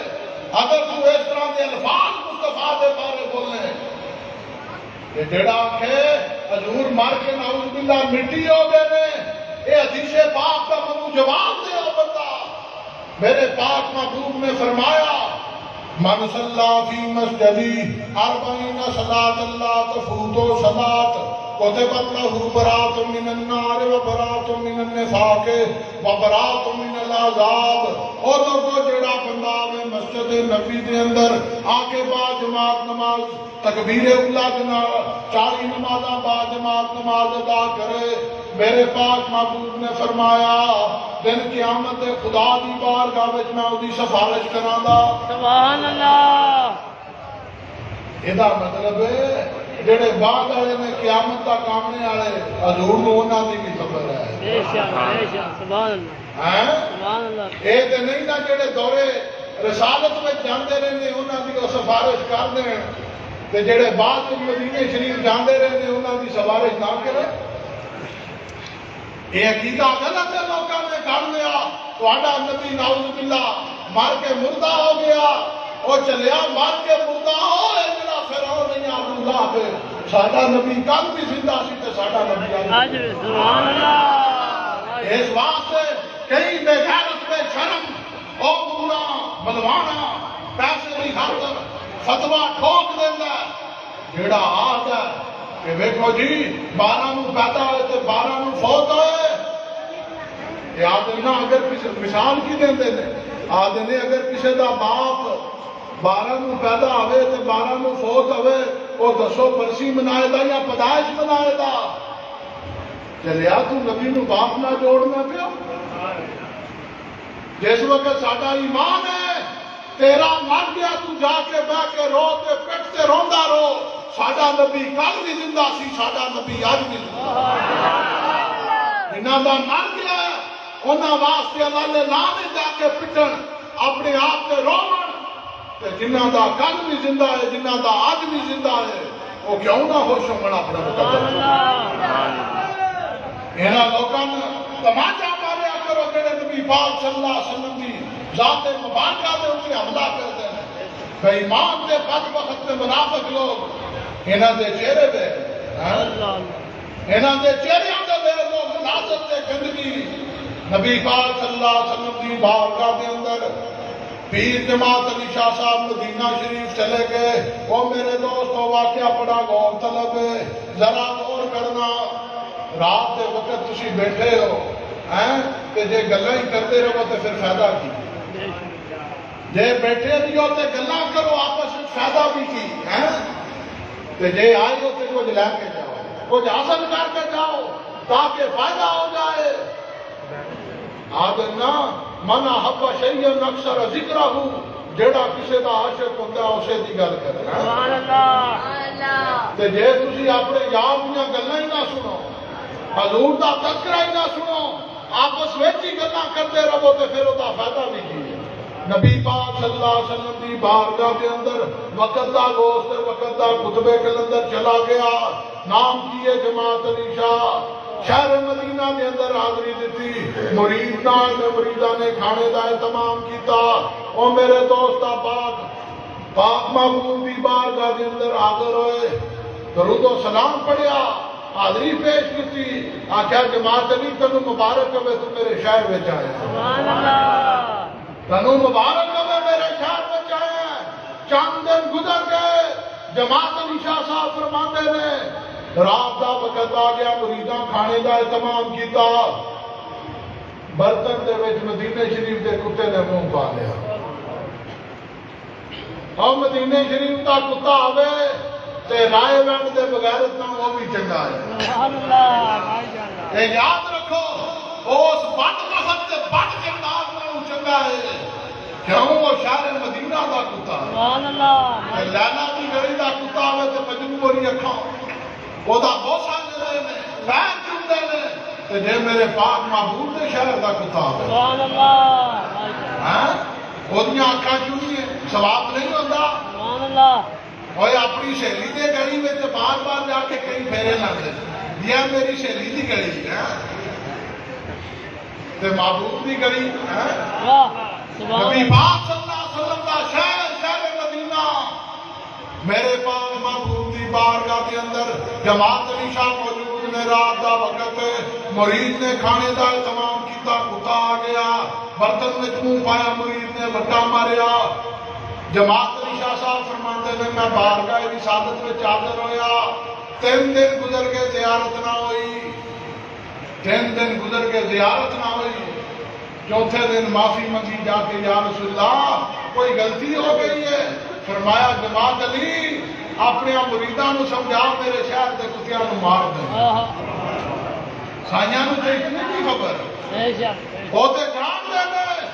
اگر تو اس طرح دے الفاظ مصطفیٰ دے بارے بولنے یہ جیڑا آنکھے حضور مار کے نعوذ باللہ مٹی ہو گئے نے اے حدیث پاک کا منو جواب دے ہو بندہ میرے پاک محبوب نے فرمایا من صلی فی مسجدی 40 صلاۃ اللہ تفوت صلاۃ کتبت له برات من النار و برات من النفاق و برات من العذاب اور لوگوں جڑا بندہ آوے مسجد نبی دے اندر آ کے با جماعت نماز تکبیر اولا دے نال 40 نمازاں با جماعت نماز ادا کرے میرے پاک محبوب نے فرمایا دن قیامت خدا دی بارگاہ وچ میں اودی سفارش کراں گا سبحان اللہ ਇਹਦਾ ਮਤਲਬ ਜਿਹੜੇ ਬਾਅਦ ਵਾਲੇ ਨੇ ਕਿਆਮਤ ਦਾ ਕਾਮਣੇ ਵਾਲੇ ਹਜ਼ੂਰ ਨੂੰ ਉਹਨਾਂ ਦੀ ਵੀ ਖਬਰ ਹੈ بے شک سبحان اللہ ਹੈ سبحان اللہ ਇਹ ਤੇ ਨਹੀਂ ਨਾ ਜਿਹੜੇ ਦੌਰੇ ਰਸਾਲਤ ਵਿੱਚ ਜਾਂਦੇ ਰਹੇ ਨੇ ਉਹਨਾਂ ਦੀ ਉਹ ਸਿਫਾਰਿਸ਼ ਕਰ ਦੇਣ ਤੇ ਜਿਹੜੇ ਬਾਅਦ ਵਿੱਚ ਮਦੀਨੇ ਸ਼ਰੀਫ ਜਾਂਦੇ ਰਹੇ ਨੇ ਉਹਨਾਂ ਦੀ ਸਿਫਾਰਿਸ਼ ਨਾ ਕਰਨ ਇਹ ਅਕੀਦਾ ਗਲਤ ਹੈ ਲੋਕਾਂ ਨੇ ਕਰ ਲਿਆ ਤੁਹਾਡਾ ਨਬੀ ਨਾਉਜ਼ ਬਿੱਲਾ ਮਰ ਕੇ ਮੁਰਦਾ ਹੋ ਗਿਆ ਉਹ ਚੱਲਿਆ ਮਰ ਕੇ ਮੁਰਦਾ ਹੋਏ ਜਿਹੜਾ ਫਿਰੌਨ ਨਹੀਂ ਅਬਦੁੱਲਾ ਪੇ ਸਾਡਾ ਨਬੀ ਕੱਲ ਵੀ ਜ਼ਿੰਦਾ ਸੀ ਤੇ ਸਾਡਾ ਨਬੀ آج بھی سبحان اللہ اس واسطے کئی بے غیرت بے شرم اور پورا بلوانا پیسے کی خاطر فتوا ٹھوک دینا جیڑا آج ہے کہ ویکھو جی 12 نو پیدا ہوئے تے 12 نو فوت ہوئے یہ آدھے نا اگر مثال کی دیندے نے آدھے نے اگر کسی دا باپ 12 نو پیدا ہوئے تے 12 نو فوت ہوئے وہ دسو برسی منائے دا یا پیدائش منائے دا چلیا تو نبی نو باپ نہ جوڑنا پیا جس وقت ساڈا ایمان ہے تیرا مر گیا تو جا کے بہ کے رو تے پٹ تے روندا رو ساڈا نبی کل بھی زندہ سی، ساڈا نبی اج بھی زندہ۔ انہاں دا مر گیا انہاں واسطے اللہ نے لا دے جا کے پٹن، اپنے آپ تے روون، تے جنہاں دا کل بھی زندہ ہے، جنہاں دا اج بھی زندہ ہے، وہ کیوں نہ خوش ہون اپنا مقدس۔ انہاں لوکاں تماچا ماریا کرو جڑے نبی پاک صلی اللہ علیہ وسلم دی ذات مبارکہ دے اوپر حملہ کردے ہیں۔ بے ایمان دے بدبخت تے منافق لوگ انہاں دے چہرے تے انہاں دے چہریاں دے لوگ منافق تے گندگی نبی پاک صلی اللہ علیہ وسلم دی بارگاہ دے اندر پیر جماعت علی شاہ صاحب مدینہ شریف چلے گئے۔ وہ میرے دوستو واقعہ بڑا غور طلب ہے، ذرا غور کرنا۔ رات دے وقت تسی بیٹھے ہو کہ جے گلاں ہی کرتے رہو تو پھر فائدہ کی؟ جے بیٹھے بھی ہو تو گلاں کرو، آپس میں فائدہ بھی کی تے جے آئے ہو تو کچھ لے کے جاؤ، کچھ حاصل کر کے جاؤ تاکہ فائدہ ہو جائے۔ آدھنا من احب شیئا اکثر ذکرہ، جیڑا کسی دا عاشق ہوتا ہے اسے دی گل کرے۔ سبحان اللہ۔ تے جے تسی اپنے یار دیاں گلاں ہی نہ سنو، حضور دا تذکرہ ہی نہ سنو، آپس وچ ہی گلاں کرتے رہو تے پھر دا فائدہ بھی کی؟ نبی پاک صلی اللہ علیہ وسلم دی بارگاہ کے اندر وقت دا گوشت وقت دا خطبے کے اندر چلا گیا۔ نام کیے جماعت علی شاہ، شہر مدینہ کے اندر حاضری دیتی، مرید نال مریداں نے کھانے دا اہتمام کیتا۔ او میرے دوستا پاک محبوب دی بارگاہ کے اندر حاضر ہوئے، درود و سلام پڑھیا، حاضری پیش کی، آخیا جماعت علی تنو مبارک ہوئے تو میرے شہر میں آئے۔ سبحان اللہ۔ تنو مبارک ہوئے میرے شہر میں آئے۔ چند دن گزر گئے، جماعت علی شاہ صاحب فرماتے نے رات دا وقت آ گیا، مریداں کھانے دا اہتمام کیتا، برتن دے وچ مدینے شریف دے کتے نے منہ پا لیا۔ اور مدینے شریف دا کتا آوے تے رائے وینڈ دے بغیر اتنا وہ بھی چنگا ہے۔ سبحان اللہ۔ اے یاد رکھو اس بٹ وقت تے بٹ کردار نالوں چنگا ہے، کیوں وہ شہر مدینہ دا کتا ہے۔ سبحان اللہ۔ لیلا دی گلی دا کتا آوے تے مجنوں نہیں اکھاں، وہ دا بوسا لے نے پیر چومدے نے، تے جے میرے پاک محبوب دے شہر دا کتا آوے سبحان اللہ۔ وہدیاں اکھاں چومیے ثواب نہیں ہوتا۔ سبحان اللہ۔ اور اپنی سہیلی دے گلی میں تے بار بار جا کے کئی پھیرے لاندے، یہ میری سہیلی دی گلی ہے تے محبوب دی گلی واہ سبحان نبی اللہ۔ پاک صلی اللہ علیہ وسلم کا شہر شہر مدینہ، میرے پاک محبوب دی بارگاہ کے اندر جماعت علی شاہ موجود نے، رات دا وقت مرید نے کھانے دا اہتمام کیتا، کتا آ گیا، برتن میں منہ پایا، مرید نے وٹا ماریا۔ جماعت علی شاہ صاحب فرماتے ہیں میں بارگاہ رسالت میں حاضر ہویا، 3 دن گزر کے زیارت نہ ہوئی، 3 دن گزر کے زیارت نہ ہوئی۔ چوتھے دن معافی منگی جا کے، یا رسول اللہ کوئی غلطی ہو گئی ہے؟ فرمایا جماعت علی اپنے مریداں نو سمجھا میرے شہر دے کتیاں نو مار دیں۔ سائیاں نو تے اتنی نہیں خبر، بے شک۔ وہ تے جان دے گئے۔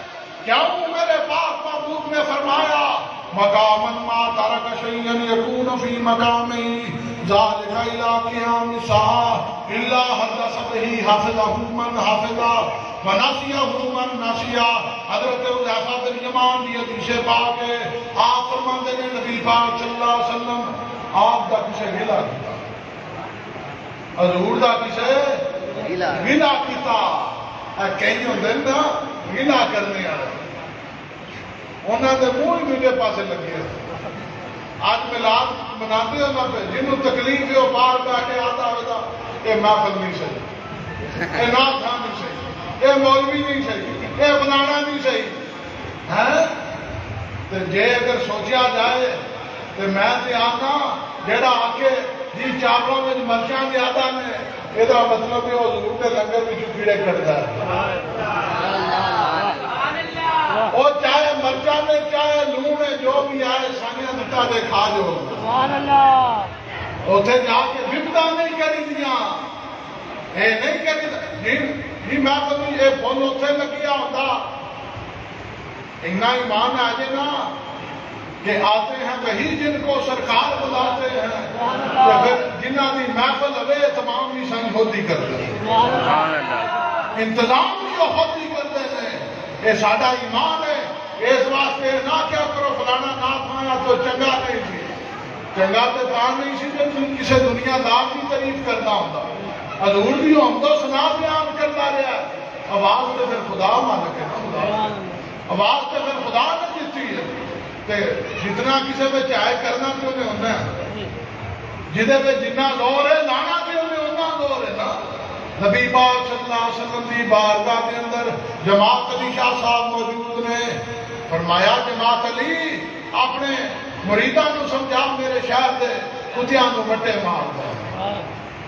کیوں؟ میرے پاک محبوب نے فرمایا مقامن ما ترک شیئا یکون فی مقامی ذالک الی قیام الساعہ الا حدث به حافظہ من حافظہ ونسیہ من نسیہ۔ حضرت حذیفہ بن یمان دی حدیث پاک ہے، آپ فرماتے ہیں نبی پاک صلی اللہ علیہ وسلم آپ دا کسے گلا کیتا، حضور دا کسے گلا کیتا۔ کہیں ہوندے نا گلا کرنے والے، انہوں نے منہ ہی میرے پاس لگے۔ آج میلاد مناتے ہو نہ پہ جنہوں تکلیف ہے وہ باہر بہ کے آتا ہوتا یہ محفل نہیں صحیح، یہ نعت خان نہیں صحیح، یہ مولوی نہیں صحیح، یہ فلانا نہیں صحیح۔ تو جے اگر سوچیا جائے تو میں تے آنا جیڑا آ کے جی چاولوں میں مرچاں زیادہ نے، یہ مطلب ہے حضور کے لنگر میں کیڑے کٹ جائے۔ اور چاہے مرچا میں چاہے لون ہے جو بھی آئے سانیاں دتا دے کھا جو۔ سبحان اللہ۔ اوتھے جا کے بپتا نہیں کری دیاں، اے نہیں کری جی میں کبھی یہ فل اوتھے لگیا ہوتا، اینا ایمان آ جائے نا کہ آتے ہیں وہی جن کو سرکار بلاتے ہیں تو پھر جنہ کی محفل ہوئے تمام بھی سنگ ہوتی کرتے ہیں انتظام بھی وہ ہوتی کرتے ہیں یہ سادہ ایمان ہے اس واسطے نہ کیا کرو فلانا نہ کھایا تو چنگا نہیں سی چنگا تو کام نہیں سی کہ تم کسی دنیا دار کی تعریف کرنا ہوتا حضور بھی ہم تو سنا بیان کرتا رہا آواز تو پھر خدا مالک ہے نا خدا آواز تو پھر خدا نے دیتی ہے کہ جتنا کسی میں چاہے کرنا تو انہیں ہونا ہے جہدے میں جنہ دور ہے لانا تو انہیں ہونا دور ہے نا نبی پاک صلی اللہ علیہ وسلم کی بارگاہ کے اندر جماعت علی شاہ صاحب موجود نے فرمایا جماعت علی اپنے مریداں نو سمجھا میرے شہر دے کتیاں نو وٹے مار دے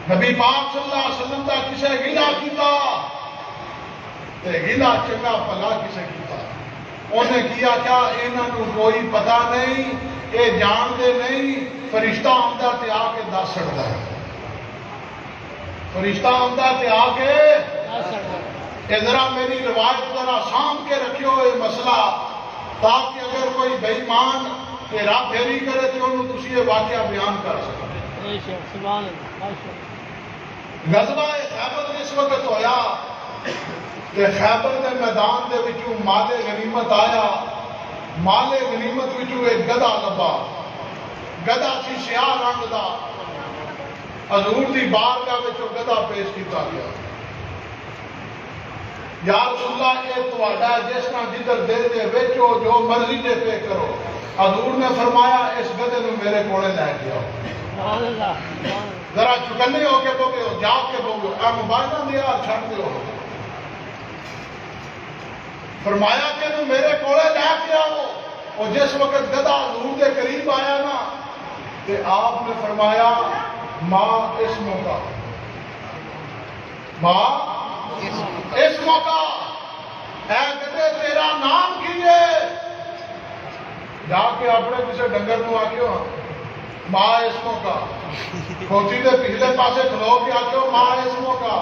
نبی پاک صلی اللہ علیہ وسلم کا کسے گلا کیتا تے گلا چنگا پلا کسے کیتا انہیں کیا کیا انہاں نو کوئی پتہ نہیں اے جان دے نہیں فرشتہ آمدہ تے آ کے دس سڑتا ہے فرشتہ آمدہ تے آ کے ذرا میری روایت ذرا سام کے رکھیو یہ مسئلہ تاکہ اگر کوئی بے ایمان تیرا پھیری کرے تو انہوں تسی یہ واقعہ بیان کر سکتے غزوہ خیبر اس وقت ہویا کہ خیبر کے میدان دے وچوں مال غنیمت آیا مال غنیمت وچوں ایک گدھا لبا گدھا سی سیاہ رنگ دا حضور دی بارگاہ وچوں گدھا پیش کیتا گیا یا رسول اللہ یہ تواڈا جس طرح جدھر دے دے ویچو جو مرضی دے پہ کرو حضور نے فرمایا اس گدھے نو میرے کولے لے کے آؤ ذرا چکنے ہو کے بوگے ہو جا کے بوگے ہو موبائل دیا چھڑ دیو فرمایا کہ نو میرے کولے لے کے آؤ اور جس وقت گدھا حضور کے قریب آیا نا کہ آپ نے فرمایا ماں اس موقع ماں اس موقع اے گدھے تیرا نام کیے جا کے اپنے کسی ڈنگر نو آکیو ماں اس موقع کھوتی دے پچھلے پاسے کھلو کے آکیو ماں اس موقع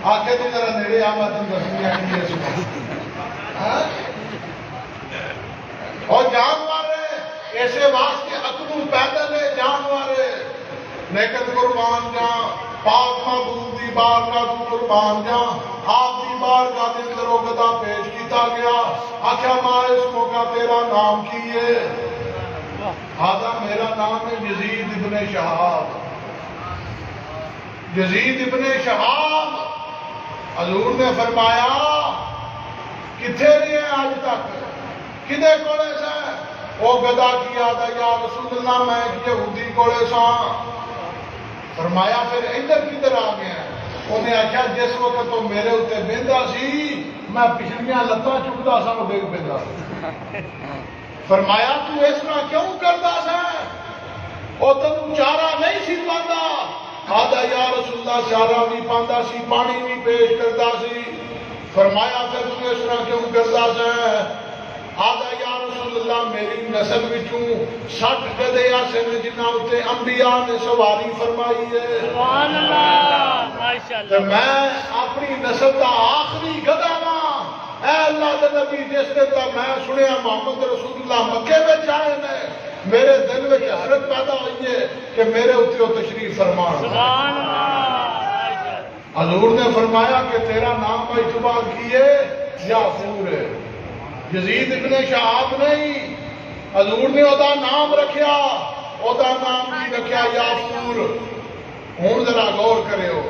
آکے تو ذرا نیڑے آ میں تم دسنی آئی اس موقع اور جانوارے ایسے واسطے اکنو پیدل ہے جانوارے لیکن قربان جان پاک محبوب دی بارگاہ تو قربان جان آپ دی بارگاہ دے اندر وہ گدھا پیش کیتا گیا آخیا ماں اس موقع تیرا نام کیے آدھا میرا نام ہے یزید ابن شہاب یزید ابن شہاب حضور نے فرمایا کتھے رہے ہیں آج تک کدے کولے سے وہ گدھا کیا تھا یا رسول اللہ میں یہودی کولے سا فرمایا پھر ادھر کدھر آ گیا انہیں آخیا جس وقت وہ میرے اتنے بہتا سی میں پچھلیاں لتاں چکتا سا وہ ڈگ پہ فرمایا تو اس طرح کیوں کرتا سا وہ تم چارہ نہیں سی پاتا آدھا یا رسول اللہ چارہ بھی پاندا سی پانی بھی پیش کرتا سی فرمایا پھر تو اس طرح کیوں کرتا سا آدھا یا رسول اللہ میری نسل وچوں 60 گدھے ایسے نے جنہاں تے انبیاء نے سواری فرمائی ہے سبحان اللہ ماشاءاللہ میں اپنی نسل دا آخری گدھا ہاں اے اللہ دے نبی جس دن دا میں سنیا محمد رسول اللہ مکے میں آئے نے میرے دل میں حسرت پیدا ہوئی ہے کہ میرے اتنے تشریف فرمان سبحان اللہ حضور نے فرمایا کہ تیرا نام بھائی اعتبار کیے یافور ہے یزید ابن شہاب نہیں حضور نے وہ نام رکھیا وہ نام کی رکھیا یافور ہوں ذرا غور کرے ہو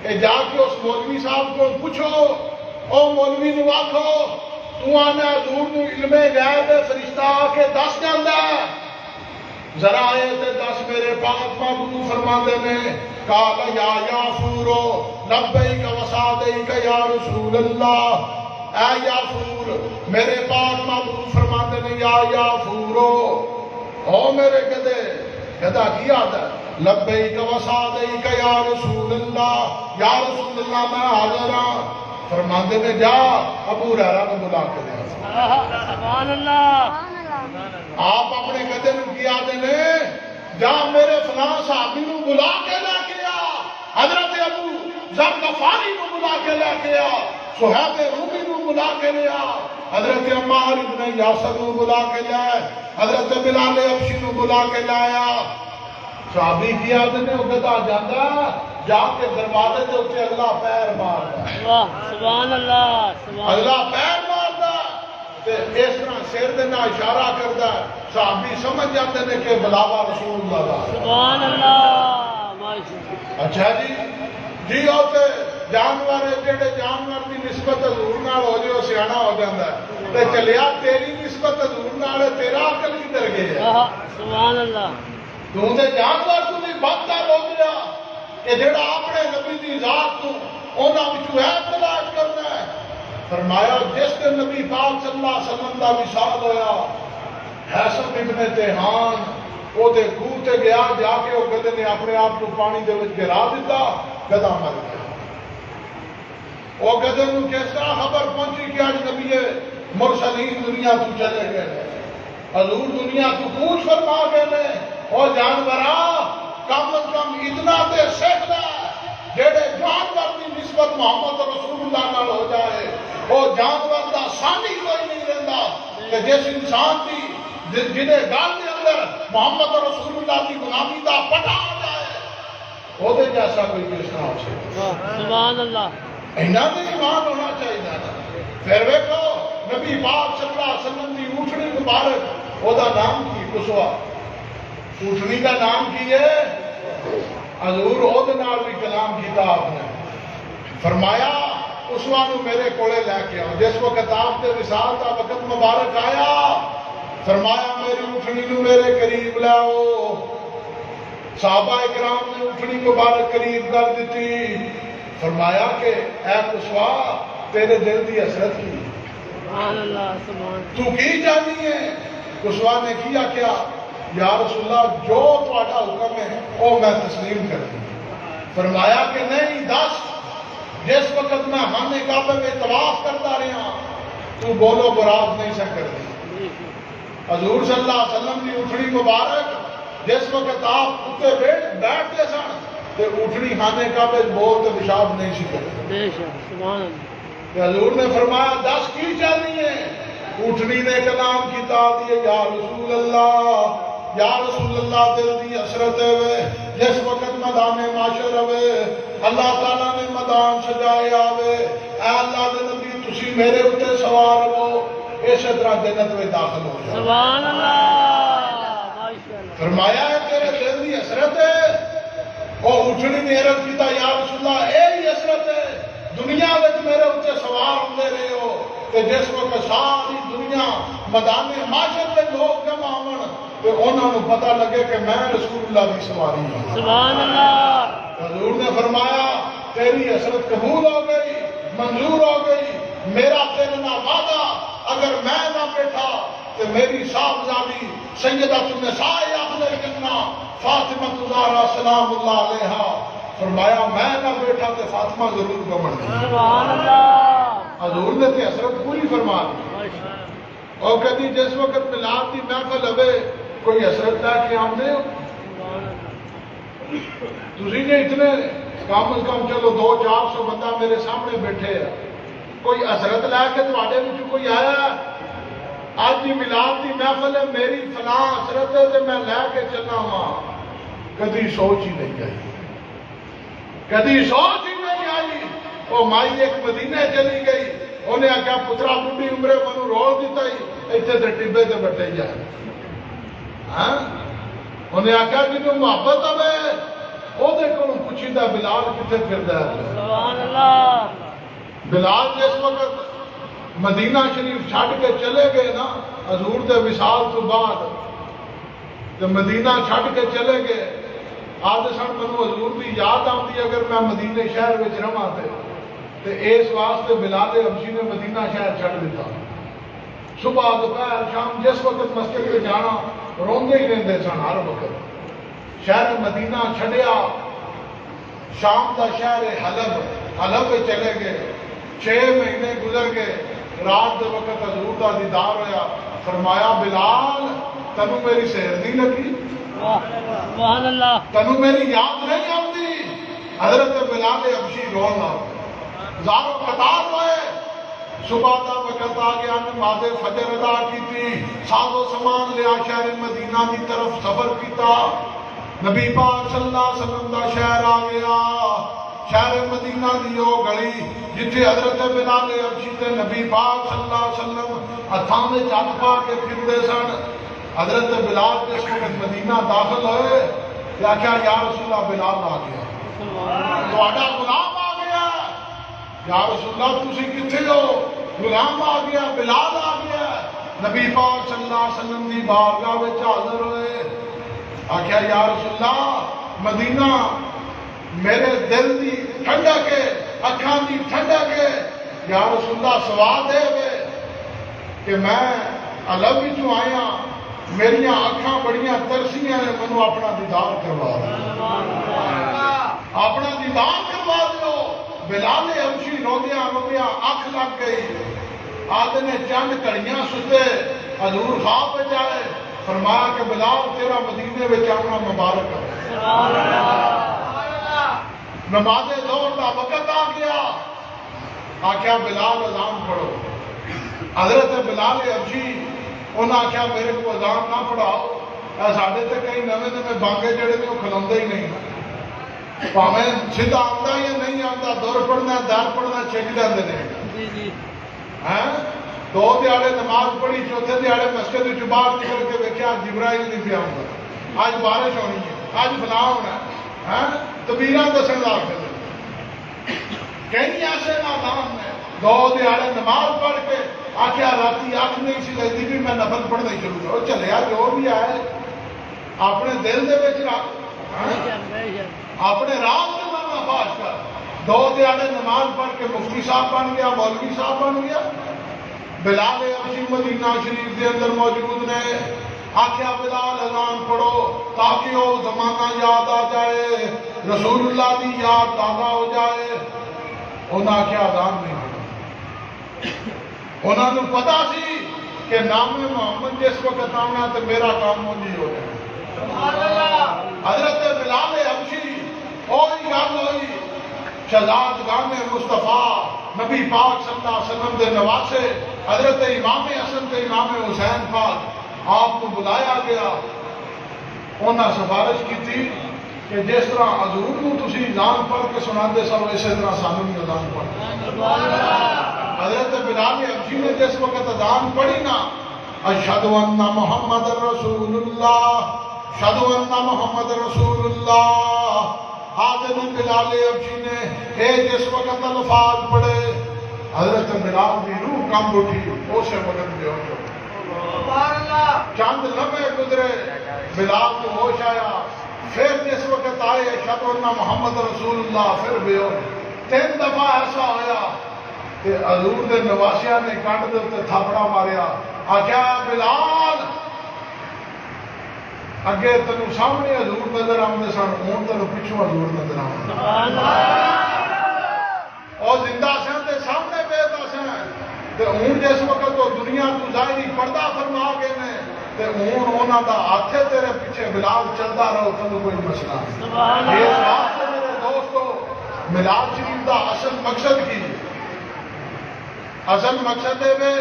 اے جا کے اس مولوی صاحب کو پوچھو او مولوی نو آکھو تو آنا حضور نو علم غیب فرشتہ آ کے دس جاندا ذرا آئے تے دس میرے پاک محبوب فرماندے نے قال یا یافورو لبیک وسعدیک یا رسول اللہ اے یافور میرے پاک محبوب فرماتے ہیں یا یافورو او میرے گدھے گدھا کی آتا ہے لبیک وسعدیک یا رسول اللہ میں حاضر ہوں فرماتے ہیں جا ابو ہریرہ کو بلا کے دے سبحان اللہ آپ اپنے گدھے نو کی آتے ہیں جا میرے فلاں صحابی نو بلا کے لے کے آ حضرت ابو ذر غفاری کو بلا کے لے کے آ صہیب رومی نو بلا کے لیا، حضرت عمار ابن یاسر نو بلا کے لیا، حضرت بلال حبشی نو بلا کے لایا۔ صحابی کی عادت ہے وہ گدا جاتا جا کے دروازے دے اوتے اگلا پیر ماردا، واہ سبحان اللہ سبحان اگلا پیر ماردا تے اس طرح سر دے نال اشارہ کردا، صحابی سمجھ جاتے نے کہ بلاوا رسول اللہ دا۔ سبحان اللہ ماشاءاللہ۔ اچھا جی جی اوتے جانور جڑے جانور دی نسبت حضور نال ہو جے او سیاںا ہو جاندا ہے تے چلیا تیری نسبت حضور نال ہے، تیرا عقل کدھر گیا؟ سبحان اللہ۔ تو تے جانور تو بھی بدتر ہو گیا کہ جڑا اپنے نبی دی ذات تو انہاں وچوں ہے تلاش کرنا ہے۔ فرمایا جس دن نبی پاک صلی اللہ علیہ وسلم دا وصال ہویا، حسن ابن تیہان او دے کوہ تے گیا، جا کے او گدے نے اپنے آپ کو پانی دے وچ گرا دیتا، گدا مر گیا۔ او گدے نو کس طرح خبر پہنچی کہ اج نبی مرسلین دنیا تو چلے گئے، حضور دنیا تو کوچ فرما گئے نے۔ او جانوراں کم از کم اتنا تے سیکھ لے، جڑے جانور دی نسبت محمد رسول اللہ نال ہو جائے، او جانور دا ثانی کوئی نہیں رہندا کہ جس انسان دی جنہیں گل دے اندر محمد رسول اللہ دی غلامی دا پٹا آ جائے، او دے جیسا کوئی کس طرح ہو سکتا۔ سبحان اللہ۔ اینا تے ایمان ہونا چاہیے نا۔ پھر ویکھو نبی پاک صلی اللہ علیہ وسلم دی اونٹنی مبارک، او دا نام کی قصوہ، اونٹنی کا نام کی ہے، حضور او دے نال بھی کلام کیتا آپ نے۔ فرمایا قصوہ نو میرے کولے لے کے آؤ۔ جس وقت آپ دے وصال دا وقت مبارک آیا، فرمایا میری اونٹنی نو میرے قریب لے آؤ۔ صحابہ اکرام نے اونٹنی مبارک قریب کر دیتی۔ فرمایا کہ اے قصوہ تیرے دل دی حسرت کی، سبحان اللہ سبحان تو کی جانی ہے؟ قصوہ نے کیا کیا؟ یا رسول اللہ جو تہاڈا حکم ہے وہ میں تسلیم کر دوں۔ فرمایا کہ نہیں، دس جس وقت میں خانے کعبہ میں طواف کرتا رہا تو بولو براز نہیں سکتی۔ حضور صلی اللہ علیہ وسلم کی اونٹنی مبارک جس وقت آپ اتنے بیٹھتے سن تو اونٹنی خانے کعبے بول تو پیشاب نہیں سی کرتے۔ بے شک سبحان اللہ۔ حضور نے فرمایا دس کی چاہنی ہے؟ اونٹنی نے کلام کیتا دیے، یا رسول اللہ، یا رسول اللہ دل دی حسرت ہے جس وقت میدان معاشر ہوئے، اللہ تعالیٰ نے میدان سجائے آوے، اے اللہ دے نبی تسی میرے اوتے سوار ہو، اسی طرح جنت میں داخل ہو جاؤ۔ سبحان اللہ ماشاءاللہ۔ فرمایا ہے تیرے دل دی حسرت ہے؟ اور اونٹنی نے عرض کیتا یا رسول اللہ اے حسرت ہے، دنیا میں میرے اوتے سوار ہوندے رہے ہو کہ جس وقت ساری دنیا میدان معاشر میں لوگ جمع ہون تو انہوں نے پتہ لگے کہ میں رسول اللہ کی سواری ہوں۔ سبحان اللہ۔ حضور نے فرمایا تیری حسرت قبول ہو گئی، منظور ہو گئی، میرا تیرے نہ وعدہ اگر میں نہ بیٹھا تو میری صاحبزادی سیدہ النساء اہل الجنہ فاطمہ الزہرا سلام اللہ علیہا، فرمایا میں نہ بیٹھا تو فاطمہ ضرور گمن گئی۔ سبحان اللہ۔ حضور نے تے حسرت پوری فرما دی۔ اور کبھی جس وقت میلاد کی محفل ہوئے کوئی حسرت لے کے آمدے ہو؟ تسی نے اتنے کم از کم چلو 200-400 بندہ میرے سامنے بیٹھے ہیں، کوئی حسرت لے کے تواڈے وچ کوئی آیا؟ آج کی میلاد کی محفل ہے، میری فلاں حسرت ہے تو میں لے کے چلنا ہوا، کدی سوچ ہی نہیں آئی، کدی سوچ ہی نہیں آئی۔ وہ مائی ایک مدینے چلی گئی، انہیں آخیا پترا بڈھی عمرے منو رول دیتا ہی اتنے تو ٹبے سے بٹے جائے۔ انہیں آخیا جنوں محبت آئے وہ پوچھی دا بلال کتنے پھردا ہے؟ سبحان اللہ۔ بلال جس وقت مدینہ شریف چھڈ کے چلے گئے نا حضور دے وصال تو بعد، تو مدینہ چھڈ کے چلے گئے، آدھے سن منو حضور دی یاد آتی اگر میں مدینے شہر میں رہا تو اس واسطے بلال حبشی نے مدینہ شہر چھڈ دیتا۔ صبح دوپہر شام جس وقت مسجد میں جانا روندے ہی رہتے سن ہر وقت۔ شہر مدینہ چھڈیا، شام کا شہر حلب میں چلے گئے، 6 مہینے گزر گئے، رات کے وقت حضور کا دیدار ہویا، فرمایا بلال تینوں میری سیر نہیں لگی؟ سبحان اللہ۔ تینوں میری یاد نہیں آتی؟ حضرت بلال حبشی رون لگ گئے۔ زارو قطار ہوئے صبح دا وقت آ گیا نماز فجر ادا کی تھی ساز و سامان لیا شہر مدینہ کی طرف سفر کیتا نبی پاک صلی اللہ علیہ وسلم دا شہر آ گیا شہر مدینہ دی وہ گلی جتھے حضرت بلال حبشی تے نبی پاک صلی اللہ علیہ وسلم ہتھاں وچ ہتھ پا کے پھردے سن حضرت بلال جس وقت مدینہ داخل ہوئے کیا یا رسول اللہ بلال آ گیا تہاڈا غلام آ گیا یا رسول اللہ تسی کتھے ہو غلام آ گیا بلال آ گیا نبی پاک صلی اللہ علیہ وسلم دی بارگاہ وچ حاضر ہوئے آخیا یا رسول اللہ مدینہ میرے دل دی ٹھنڈک ہے اکھاں دی ٹھنڈک ہے یا رسول اللہ سواد ہے کہ میں علب وچوں آیا میریاں اکھاں بڑیاں ترسیاں نے مینوں اپنا دیدار کروا دو اپنا دیدار کروا دو بلال حبشی روندیاں روندیاں اکھ لگ گئی آدھے نے چند کڑیاں ستے حضور خواب پہ جائے فرمایا کہ بلال تیرا مدینے میں آنا مبارک ہے نماز ظہر کا وقت آ گیا آخیا بلال اذان پڑھو حضرت بلال حبشی انہاں آخیا میرے کو اذان نہ پڑھاؤ ساڈے تے کئی نویں نویں بانگے جڑے نے وہ کھلوندے ہی نہیں پاویں سیدھا آتا یا نہیں آتا دور پڑھنا دار پڑھنا چھک جاندے نے دو دیہڑے نماز پڑھی چوتھے دیہڑے مسجد وچ باہر نکل کے ویکھیا جبرائیل نہیں پیا ہوندا اج بارش ہونی ہے اج فلاں ہونا ہے تبیراں دسن لگ پے کئی ایسے نادان نے دو دیہڑے نماز پڑھ کے آخیا راتی اکھ نہیں سی لگتی بھی میں نفل پڑھنا ہی شروع کرو چلیا جو بھی آئے اپنے دل دے وچ رکھ اپنے راز دے نال فاش کر دو دیہڑے نماز پڑھ کے مفتی صاحب بن گیا مولوی صاحب بن گیا بلال حبشی مدینہ شریف دے اندر موجود نے آخیا بلال اذان پڑھو تاکہ وہ زمانہ یاد آ جائے رسول اللہ دی یاد تازہ ہو جائے انہاں آخیا اذان نہیں پڑھو انہوں نے پتا سی کہ نام محمد جس وقت آنا تو میرا کام نہیں ہو جائے حضرت بلال حبشی وہی گل ہوئی شہزادگان مصطفیٰ نبی پاک صلی اللہ علیہ وسلم دے نواسے حضرت امام حسن تے امام حسین پاک آپ کو بلایا گیا انہاں سفارش کی تھی کہ جس طرح حضور کو تسی اذان پڑھ کے سناندے سو اسی طرح سانوں بھی اذان پڑھ حضرت بلال حبشی نے جس وقت اذان پڑھی نا اشہد ان محمد رسول اللہ اشہد ان محمد رسول اللہ حاضر بلال حبشی نے جس وقت الفاظ پڑھے حضرت بلال کی روح کم اٹھی اسے وقت بے ہوش ہو چند لمحے گزرے بلال کو ہوش آیا پھر جس وقت آئے اشہد ان محمد رسول اللہ پھر بے ہوش 3 دفعہ ایسا ہویا کہ حضور دے نواسیاں نے کانڈ دے تے تھاپڑا ماریا آخیا بلال اگے تینوں سامنے حضور نظر آتے سن ہوں تینوں پچھوں حضور نظر آتے اور زندہ سن تے سامنے پیدا سن تے ہوں جس وقت وہ دنیا تو ظاہری پردہ فرما گئے نے تے ہوں انہاں دا ہاتھ تیرے پیچھے بلال چلتا رہو تینوں کوئی مسئلہ نہیں اس واسطے میرے دوستو میلاد شریف دا اصل مقصد کی اصل مقصد ہے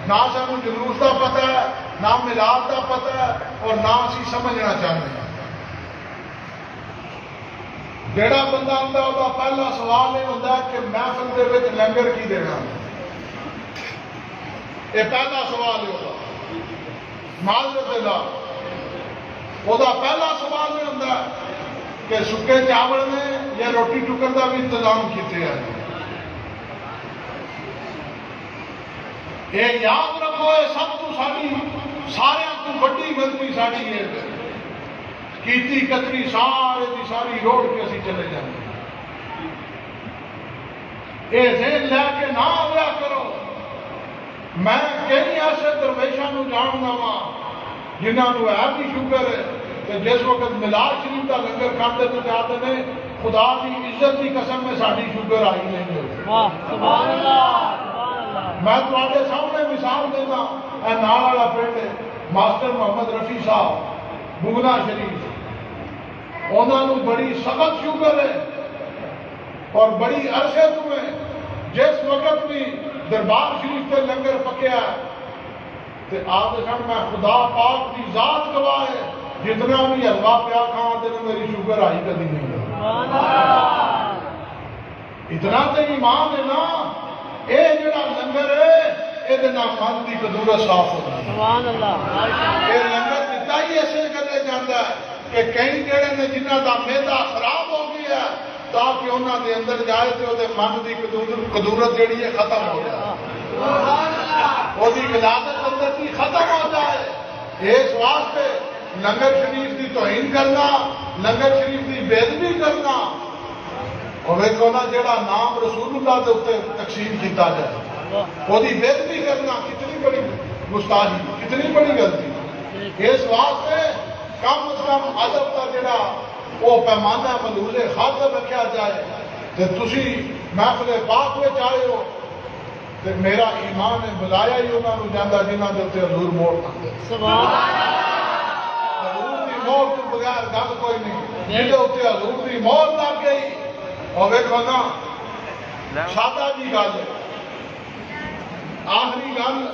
نہ سانو جلوس کا پتہ ہے نہ میلاد کا پتہ ہے اور نہ اسی سمجھنا چاہتے ہیں جڑا بندہ آتا وہ پہلا سوال یہ ہوتا ہے کہ محفل دے وچ لنگر کی دینا یہ پہلا سوال یہ ہوتا معذرت دا وہ پہلا سوال یہ ہوتا ہے کہ سکے چاول نے یا روٹی ٹکر کا بھی انتظام کیتے ہیں یہ یاد رکھو سب تو ساری سارے تو بڑی غلطی ساری ہے کیتی کتری سارے دی ساری روڑ کے اسی چلے جاتے یہ ذہن لے کے نہ ہوا کرو میں کئی ایسے درویشاں نو جاننا وا جنہاں نو ہے بھی شکر ہے کہ جس وقت میلاد شریف کا لنگر کھاتے تو جاتے ہیں خدا کی عزت کی قسم میں ساری شکر آئی نہیں ہوئی سبحان اللہ میں تمہارے سامنے مثال دینا اے نال والا پنڈ ماسٹر محمد رفیع صاحب بگنا شریف انہوں نے بڑی سخت شوگر ہے اور بڑی عرصے تمہیں جس وقت بھی دربار شریف تے لنگر پکیا تے آپ سن میں خدا پاک کی ذات گواہ ہے جتنا بھی حلوہ پیا کھاں تے میری شوگر آئی کدی نہیں ہے سبحان اللہ اتنا تے ایمان ہے نا اے جڑا لنگر ہے اے دے نام من دی قدورت صاف ہو جائے سبحان اللہ اے لنگر دتا ہی ایسے کرے جاندا ہے کہ کئی جڑے نے جنہاں دا معدہ خراب ہو گیا ہے تاکہ انہاں دے اندر جائے تے او دے من دی قدورت جڑی ہے ختم ہو جائے وہ دی ولادت اندر کی ختم ہو جائے اس واسطے لنگر شریف دی توہین کرنا لنگر شریف دی بے ادبی کرنا اور ویکھو نا جڑا نام رسول اللہ دے اوپر تقسیم کیتا جائے وہ دی بے ادبی کرنا کتنی بڑی گستاخی کتنی بڑی غلطی اس واسطے کم از کم ادب کا جڑا وہ پیمانہ ملحوظ خاطر رکھا جائے تے تسی محفل پاک وچ آئے ہو تے میرا ایمان ہے بلایا ہی انہاں نوں جاندا جنہاں دے تے حضور موڑ پاندے سبحان حضور دی موڑ تو بغیر گل کوئی نہیں جہدے اوتے حضور دی موڑ لگ گئی اور ویکھو نا سادہ جی گل آخری گل